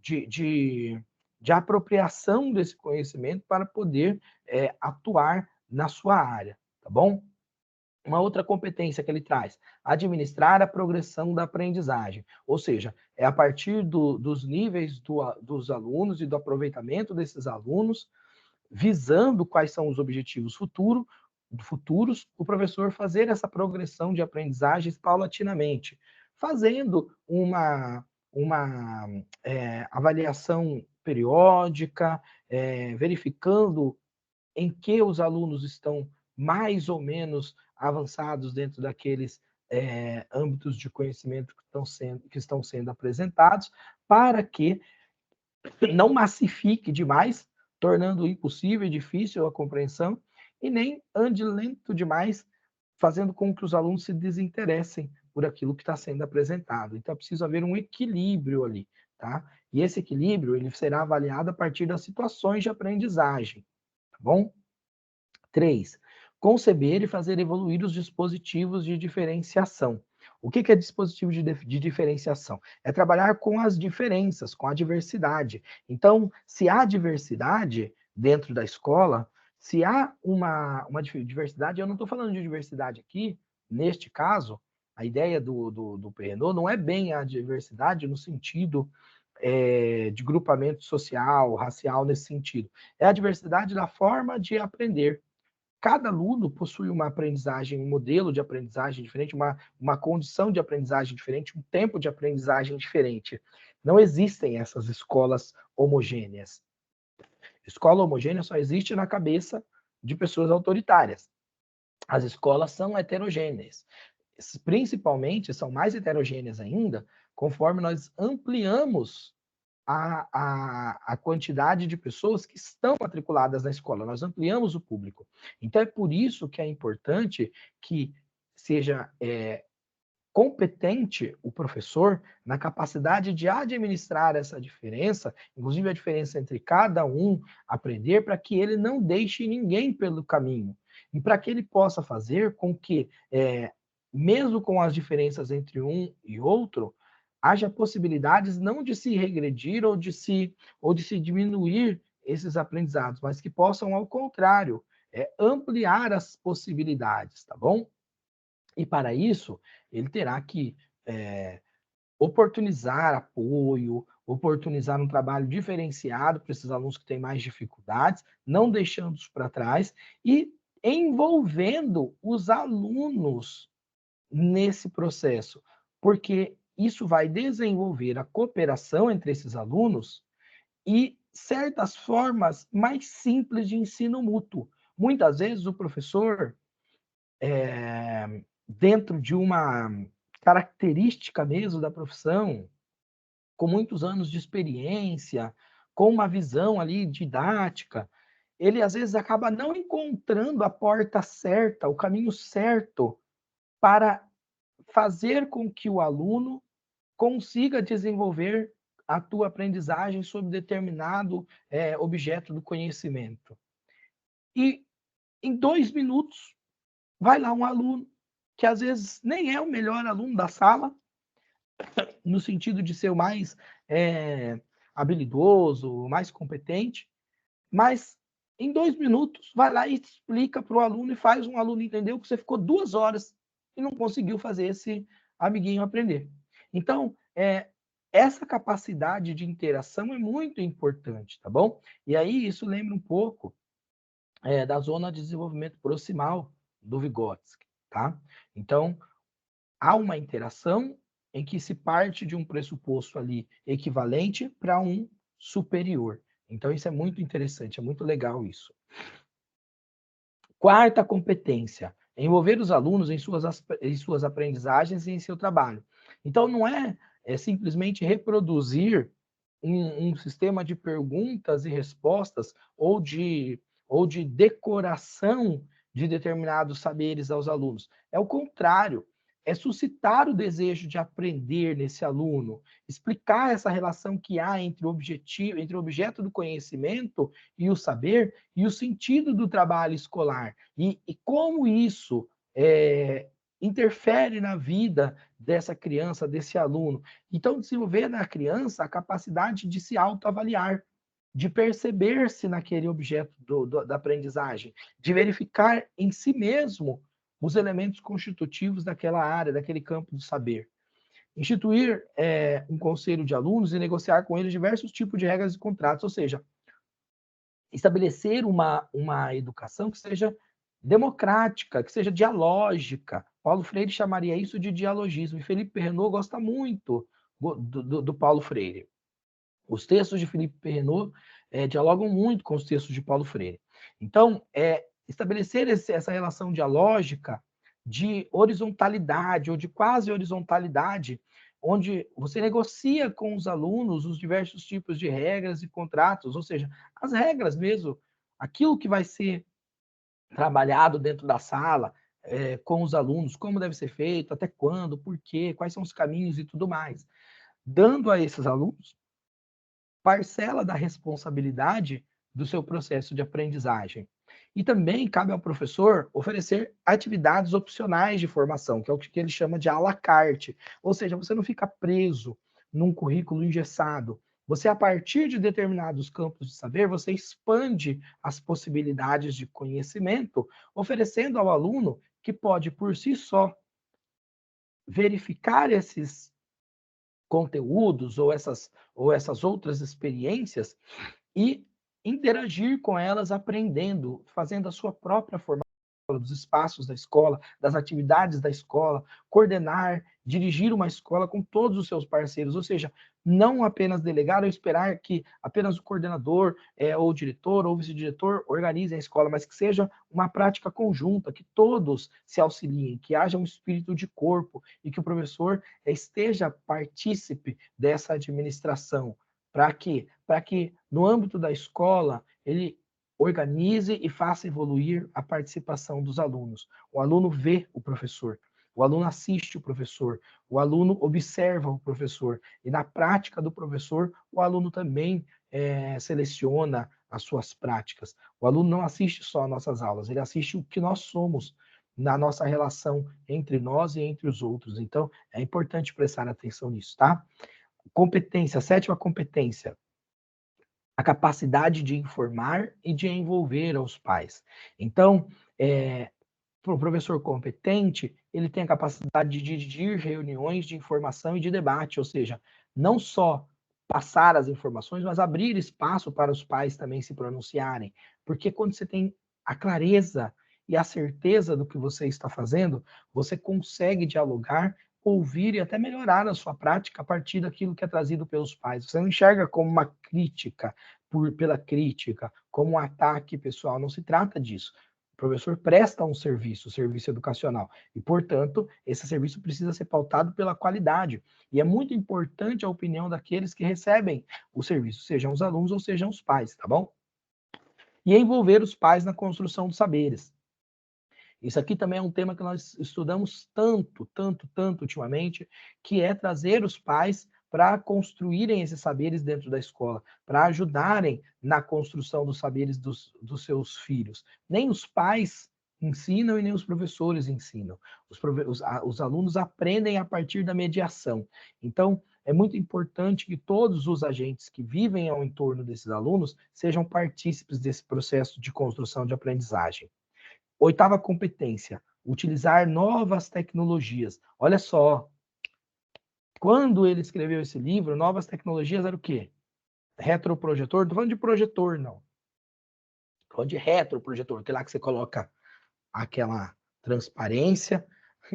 de, de, de apropriação desse conhecimento para poder atuar na sua área, tá bom? Uma outra competência que ele traz, administrar a progressão da aprendizagem, ou seja, é a partir dos níveis dos alunos e do aproveitamento desses alunos, visando quais são os objetivos futuros, o professor fazer essa progressão de aprendizagens paulatinamente, fazendo uma avaliação periódica, verificando em que os alunos estão mais ou menos avançados dentro daqueles âmbitos de conhecimento que estão sendo apresentados, para que não massifique demais, tornando impossível e difícil a compreensão, e nem ande lento demais, fazendo com que os alunos se desinteressem por aquilo que está sendo apresentado. Então, é preciso haver um equilíbrio ali, tá? E esse equilíbrio ele será avaliado a partir das situações de aprendizagem, tá bom? 3. Conceber e fazer evoluir os dispositivos de diferenciação. O que é dispositivo de diferenciação? É trabalhar com as diferenças, com a diversidade. Então, se há diversidade dentro da escola, se há uma diversidade, eu não estou falando de diversidade aqui, neste caso, a ideia do Perrenot não é bem a diversidade no sentido de grupamento social, racial, nesse sentido. É a diversidade da forma de aprender. Cada aluno possui uma aprendizagem, um modelo de aprendizagem diferente, uma condição de aprendizagem diferente, um tempo de aprendizagem diferente. Não existem essas escolas homogêneas. Escola homogênea só existe na cabeça de pessoas autoritárias. As escolas são heterogêneas. Principalmente, são mais heterogêneas ainda, conforme nós ampliamos a quantidade de pessoas que estão matriculadas na escola, nós ampliamos o público. Então, é por isso que é importante que seja competente o professor na capacidade de administrar essa diferença, inclusive a diferença entre cada um, aprender para que ele não deixe ninguém pelo caminho. E para que ele possa fazer com que, mesmo com as diferenças entre um e outro, haja possibilidades não de se regredir ou de se diminuir esses aprendizados, mas que possam, ao contrário, ampliar as possibilidades, tá bom? E para isso, ele terá que oportunizar apoio, oportunizar um trabalho diferenciado para esses alunos que têm mais dificuldades, não deixando-os para trás e envolvendo os alunos nesse processo, porque isso vai desenvolver a cooperação entre esses alunos e certas formas mais simples de ensino mútuo. Muitas vezes o professor, dentro de uma característica mesmo da profissão, com muitos anos de experiência, com uma visão ali didática, ele às vezes acaba não encontrando a porta certa, o caminho certo para fazer com que o aluno consiga desenvolver a tua aprendizagem sobre determinado objeto do conhecimento. E em 2 minutos, vai lá um aluno que às vezes nem é o melhor aluno da sala, no sentido de ser o mais habilidoso, o mais competente, mas em 2 minutos vai lá e explica para o aluno e faz um aluno entender que você ficou 2 horas e não conseguiu fazer esse amiguinho aprender. Então, essa capacidade de interação é muito importante, tá bom? E aí isso lembra um pouco da zona de desenvolvimento proximal do Vygotsky, tá? Então, há uma interação em que se parte de um pressuposto ali equivalente para um superior. Então, isso é muito interessante, é muito legal isso. Quarta competência, envolver os alunos em suas aprendizagens e em seu trabalho. Então, não é simplesmente reproduzir um sistema de perguntas e respostas ou de decoração de determinados saberes aos alunos. É o contrário, é suscitar o desejo de aprender nesse aluno, explicar essa relação que há entre o objetivo, entre o objeto do conhecimento e o saber e o sentido do trabalho escolar e como isso interfere na vida dessa criança, desse aluno. Então, desenvolver na criança a capacidade de se autoavaliar, de perceber-se naquele objeto da aprendizagem, de verificar em si mesmo os elementos constitutivos daquela área, daquele campo do saber. Instituir um conselho de alunos e negociar com eles diversos tipos de regras e contratos, ou seja, estabelecer uma educação que seja democrática, que seja dialógica. Paulo Freire chamaria isso de dialogismo, e Felipe Perrenot gosta muito do Paulo Freire. Os textos de Felipe Perrenot dialogam muito com os textos de Paulo Freire. Então, estabelecer essa relação dialógica de horizontalidade ou de quase horizontalidade, onde você negocia com os alunos os diversos tipos de regras e contratos, ou seja, as regras mesmo, aquilo que vai ser trabalhado dentro da sala, com os alunos, como deve ser feito, até quando, por quê, quais são os caminhos e tudo mais. Dando a esses alunos parcela da responsabilidade do seu processo de aprendizagem. E também cabe ao professor oferecer atividades opcionais de formação, que é o que ele chama de à la carte. Ou seja, você não fica preso num currículo engessado. Você, a partir de determinados campos de saber, você expande as possibilidades de conhecimento, oferecendo ao aluno que pode, por si só, verificar esses conteúdos ou essas outras experiências e interagir com elas aprendendo, fazendo a sua própria formação dos espaços da escola, das atividades da escola, coordenar, dirigir uma escola com todos os seus parceiros, ou seja, não apenas delegar ou esperar que apenas o coordenador ou o diretor ou o vice-diretor organizem a escola, mas que seja uma prática conjunta, que todos se auxiliem, que haja um espírito de corpo e que o professor esteja partícipe dessa administração. Para quê? Para que, no âmbito da escola, ele organize e faça evoluir a participação dos alunos. O aluno vê o professor, o aluno assiste o professor, o aluno observa o professor, e na prática do professor, o aluno também seleciona as suas práticas. O aluno não assiste só às nossas aulas, ele assiste o que nós somos na nossa relação entre nós e entre os outros. Então, é importante prestar atenção nisso, tá? Competência, sétima competência, a capacidade de informar e de envolver aos pais. Então, o professor competente, ele tem a capacidade de dirigir reuniões de informação e de debate, ou seja, não só passar as informações, mas abrir espaço para os pais também se pronunciarem. Porque quando você tem a clareza e a certeza do que você está fazendo, você consegue dialogar, ouvir e até melhorar a sua prática a partir daquilo que é trazido pelos pais. Você não enxerga como uma crítica pela crítica, como um ataque pessoal, não se trata disso. O professor presta um serviço educacional, e, portanto, esse serviço precisa ser pautado pela qualidade. E é muito importante a opinião daqueles que recebem o serviço, sejam os alunos ou sejam os pais, tá bom? E envolver os pais na construção dos saberes. Isso aqui também é um tema que nós estudamos tanto ultimamente, que é trazer os pais para construírem esses saberes dentro da escola, para ajudarem na construção dos saberes dos seus filhos. Nem os pais ensinam e nem os professores ensinam. Os alunos aprendem a partir da mediação. Então, é muito importante que todos os agentes que vivem ao entorno desses alunos sejam partícipes desse processo de construção de aprendizagem. Oitava competência, utilizar novas tecnologias. Olha só, quando ele escreveu esse livro, novas tecnologias era o quê? Retroprojetor? Não estou falando de projetor, não. Estou falando de retroprojetor, que é lá que você coloca aquela transparência,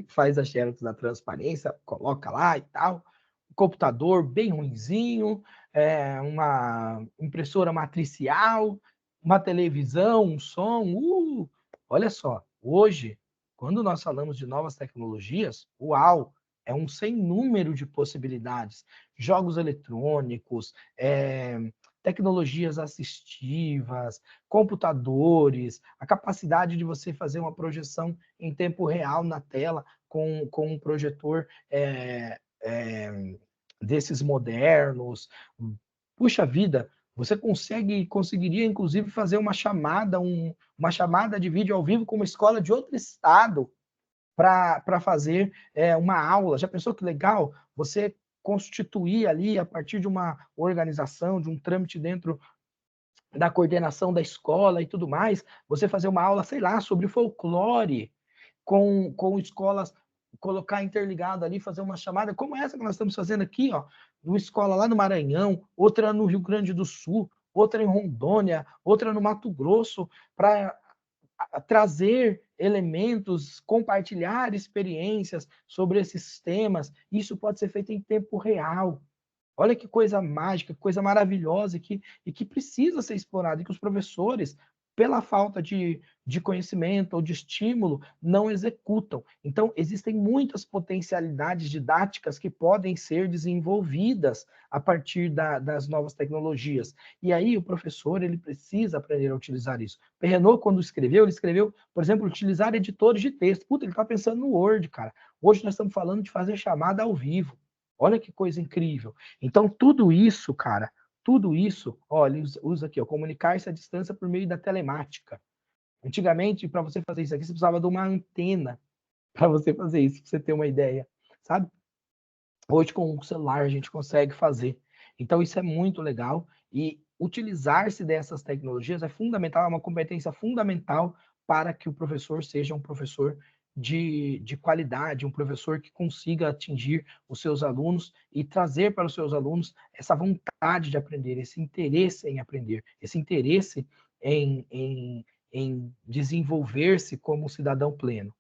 faz a xerox da transparência, coloca lá e tal. Computador bem ruinzinho, uma impressora matricial, uma televisão, um som. Olha só, hoje, quando nós falamos de novas tecnologias, uau, é um sem número de possibilidades. Jogos eletrônicos, tecnologias assistivas, computadores, a capacidade de você fazer uma projeção em tempo real na tela com um projetor desses modernos. Puxa vida, você conseguiria, inclusive, fazer uma chamada de vídeo ao vivo com uma escola de outro estado para fazer uma aula. Já pensou que legal? Você constituir ali, a partir de uma organização, de um trâmite dentro da coordenação da escola e tudo mais, você fazer uma aula, sei lá, sobre folclore, com escolas, colocar interligado ali, fazer uma chamada, como essa que nós estamos fazendo aqui, ó, uma escola lá no Maranhão, outra no Rio Grande do Sul, outra em Rondônia, outra no Mato Grosso, para trazer elementos, compartilhar experiências sobre esses temas. Isso pode ser feito em tempo real. Olha que coisa mágica, que coisa maravilhosa e que precisa ser explorada, e que os professores, pela falta de conhecimento ou de estímulo, não executam. Então, existem muitas potencialidades didáticas que podem ser desenvolvidas a partir das novas tecnologias. E aí, o professor ele precisa aprender a utilizar isso. Perrenot, quando escreveu, ele escreveu, por exemplo, utilizar editores de texto. Puta, ele está pensando no Word, cara. Hoje nós estamos falando de fazer chamada ao vivo. Olha que coisa incrível. Então, tudo isso, cara, tudo isso, olha, ele usa aqui, ó, comunicar-se à distância por meio da telemática. Antigamente, para você fazer isso aqui, você precisava de uma antena para você fazer isso, para você ter uma ideia, sabe? Hoje, com o celular, a gente consegue fazer. Então, isso é muito legal. E utilizar-se dessas tecnologias é fundamental, é uma competência fundamental para que o professor seja um professor de qualidade, um professor que consiga atingir os seus alunos e trazer para os seus alunos essa vontade de aprender, esse interesse em aprender, esse interesse em desenvolver-se como um cidadão pleno.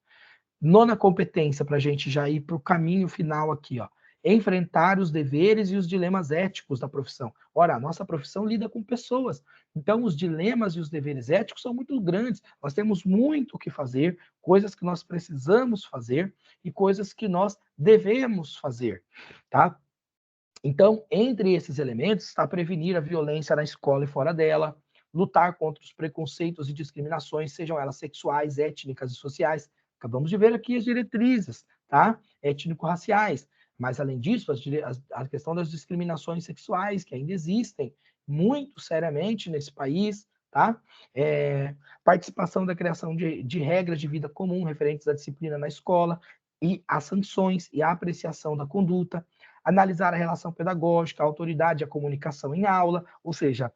Nona competência, para a gente já ir para o caminho final aqui, ó. Enfrentar os deveres e os dilemas éticos da profissão. Ora, a nossa profissão lida com pessoas, então os dilemas e os deveres éticos são muito grandes. Nós temos muito o que fazer, coisas que nós precisamos fazer e coisas que nós devemos fazer, tá? Então, entre esses elementos está prevenir a violência na escola e fora dela, lutar contra os preconceitos e discriminações, sejam elas sexuais, étnicas e sociais. Acabamos de ver aqui as diretrizes, tá? Étnico-raciais. Mas, além disso, a questão das discriminações sexuais, que ainda existem muito seriamente nesse país, tá? Participação da criação de regras de vida comum referentes à disciplina na escola e as sanções e a apreciação da conduta, analisar a relação pedagógica, a autoridade, a comunicação em aula, ou seja,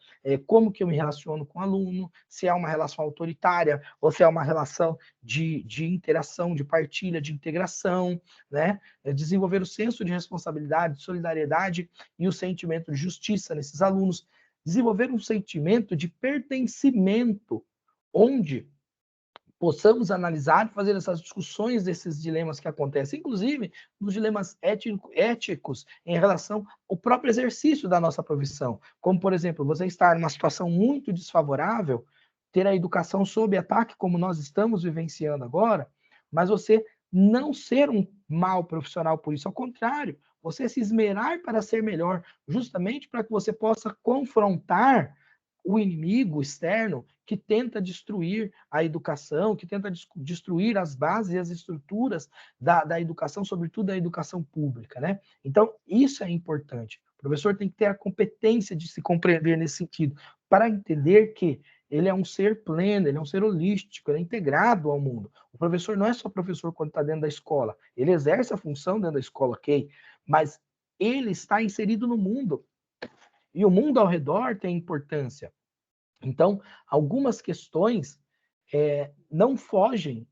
como que eu me relaciono com o aluno, se é uma relação autoritária ou se é uma relação de interação, de partilha, de integração, né? Desenvolver o senso de responsabilidade, de solidariedade e o sentimento de justiça nesses alunos, desenvolver um sentimento de pertencimento, onde possamos analisar e fazer essas discussões desses dilemas que acontecem, inclusive nos dilemas éticos em relação ao próprio exercício da nossa profissão. Como, por exemplo, você estar numa situação muito desfavorável, ter a educação sob ataque, como nós estamos vivenciando agora, mas você não ser um mau profissional por isso, ao contrário, você se esmerar para ser melhor, justamente para que você possa confrontar o inimigo externo que tenta destruir a educação, que tenta destruir as bases e as estruturas da educação, sobretudo da educação pública, né? Então, isso é importante. O professor tem que ter a competência de se compreender nesse sentido, para entender que ele é um ser pleno, ele é um ser holístico, ele é integrado ao mundo. O professor não é só professor quando está dentro da escola, ele exerce a função dentro da escola, ok? Mas ele está inserido no mundo, e o mundo ao redor tem importância. Então, algumas questões não fogem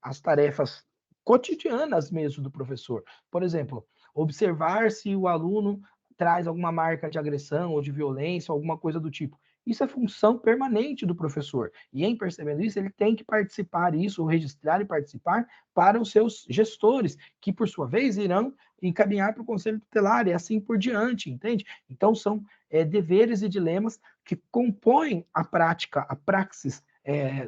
às tarefas cotidianas mesmo do professor. Por exemplo, observar se o aluno traz alguma marca de agressão ou de violência, alguma coisa do tipo. Isso é função permanente do professor. E em percebendo isso, ele tem que participar disso, ou registrar e participar para os seus gestores, que por sua vez irão encaminhar para o conselho tutelar e assim por diante, entende? Então são deveres e dilemas que compõem a prática, a praxis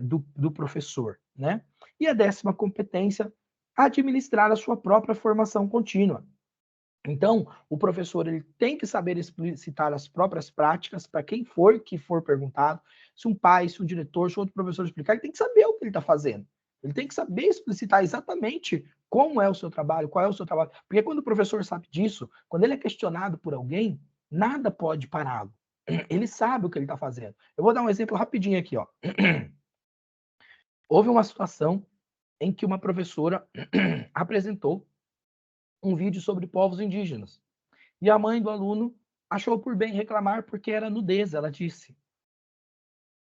do professor, né? E a 10ª competência, administrar a sua própria formação contínua. Então, o professor ele tem que saber explicitar as próprias práticas para quem for que for perguntado. Se um pai, se um diretor, se outro professor explicar, ele tem que saber o que ele está fazendo. Ele tem que saber explicitar exatamente como é o seu trabalho, qual é o seu trabalho. Porque quando o professor sabe disso, quando ele é questionado por alguém, nada pode pará-lo. Ele sabe o que ele está fazendo. Eu vou dar um exemplo rapidinho aqui, ó. Houve uma situação em que uma professora apresentou um vídeo sobre povos indígenas. E a mãe do aluno achou por bem reclamar porque era nudez, ela disse.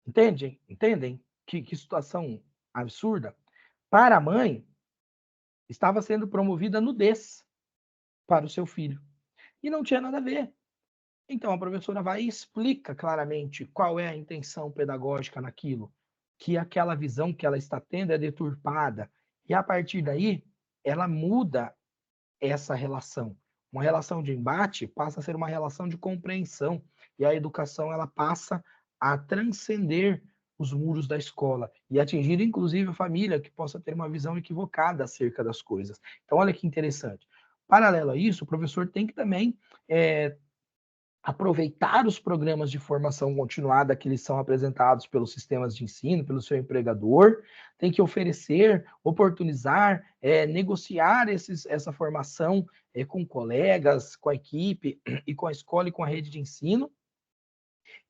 Entendem? Entendem? Que situação absurda? Para a mãe, estava sendo promovida nudez para o seu filho. E não tinha nada a ver. Então a professora vai e explica claramente qual é a intenção pedagógica naquilo, que aquela visão que ela está tendo é deturpada. E a partir daí, ela muda essa relação. Uma relação de embate passa a ser uma relação de compreensão, e a educação ela passa a transcender os muros da escola e atingir inclusive a família que possa ter uma visão equivocada acerca das coisas. Então olha que interessante. Paralelo a isso, o professor tem que também aproveitar os programas de formação continuada que lhes são apresentados pelos sistemas de ensino, pelo seu empregador, tem que oferecer, oportunizar, negociar essa formação com colegas, com a equipe e com a escola e com a rede de ensino,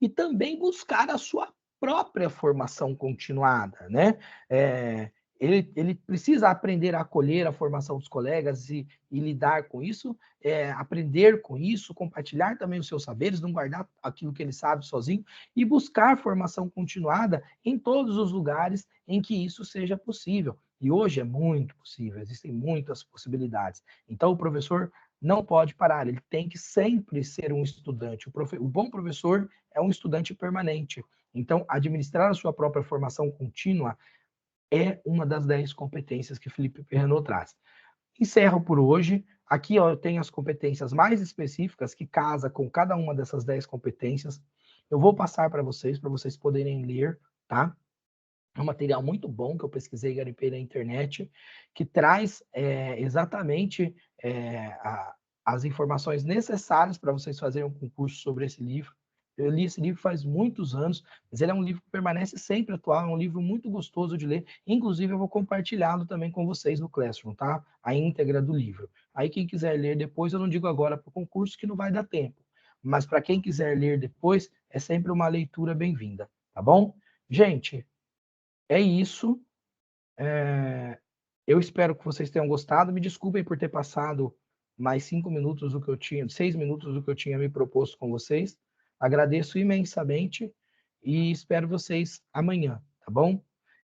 e também buscar a sua própria formação continuada, né? Ele precisa aprender a acolher a formação dos colegas e lidar com isso, aprender com isso, compartilhar também os seus saberes, não guardar aquilo que ele sabe sozinho e buscar formação continuada em todos os lugares em que isso seja possível. E hoje é muito possível, existem muitas possibilidades. Então, o professor não pode parar, ele tem que sempre ser um estudante. O bom professor é um estudante permanente. Então, administrar a sua própria formação contínua é uma das 10 competências que Felipe Perrenot traz. Encerro por hoje. Aqui ó, eu tenho as competências mais específicas que casa com cada uma dessas 10 competências. Eu vou passar para vocês poderem ler, tá? É um material muito bom que eu pesquisei e garimpei na internet, que traz exatamente as informações necessárias para vocês fazerem um concurso sobre esse livro. Eu li esse livro faz muitos anos, mas ele é um livro que permanece sempre atual, é um livro muito gostoso de ler. Inclusive, eu vou compartilhá-lo também com vocês no Classroom, tá? A íntegra do livro. Aí, quem quiser ler depois, eu não digo agora para o concurso que não vai dar tempo. Mas para quem quiser ler depois, é sempre uma leitura bem-vinda, tá bom? Gente, é isso. Eu espero que vocês tenham gostado. Me desculpem por ter passado mais 5 minutos do que eu tinha, 6 minutos do que eu tinha me proposto com vocês. Agradeço imensamente e espero vocês amanhã, tá bom?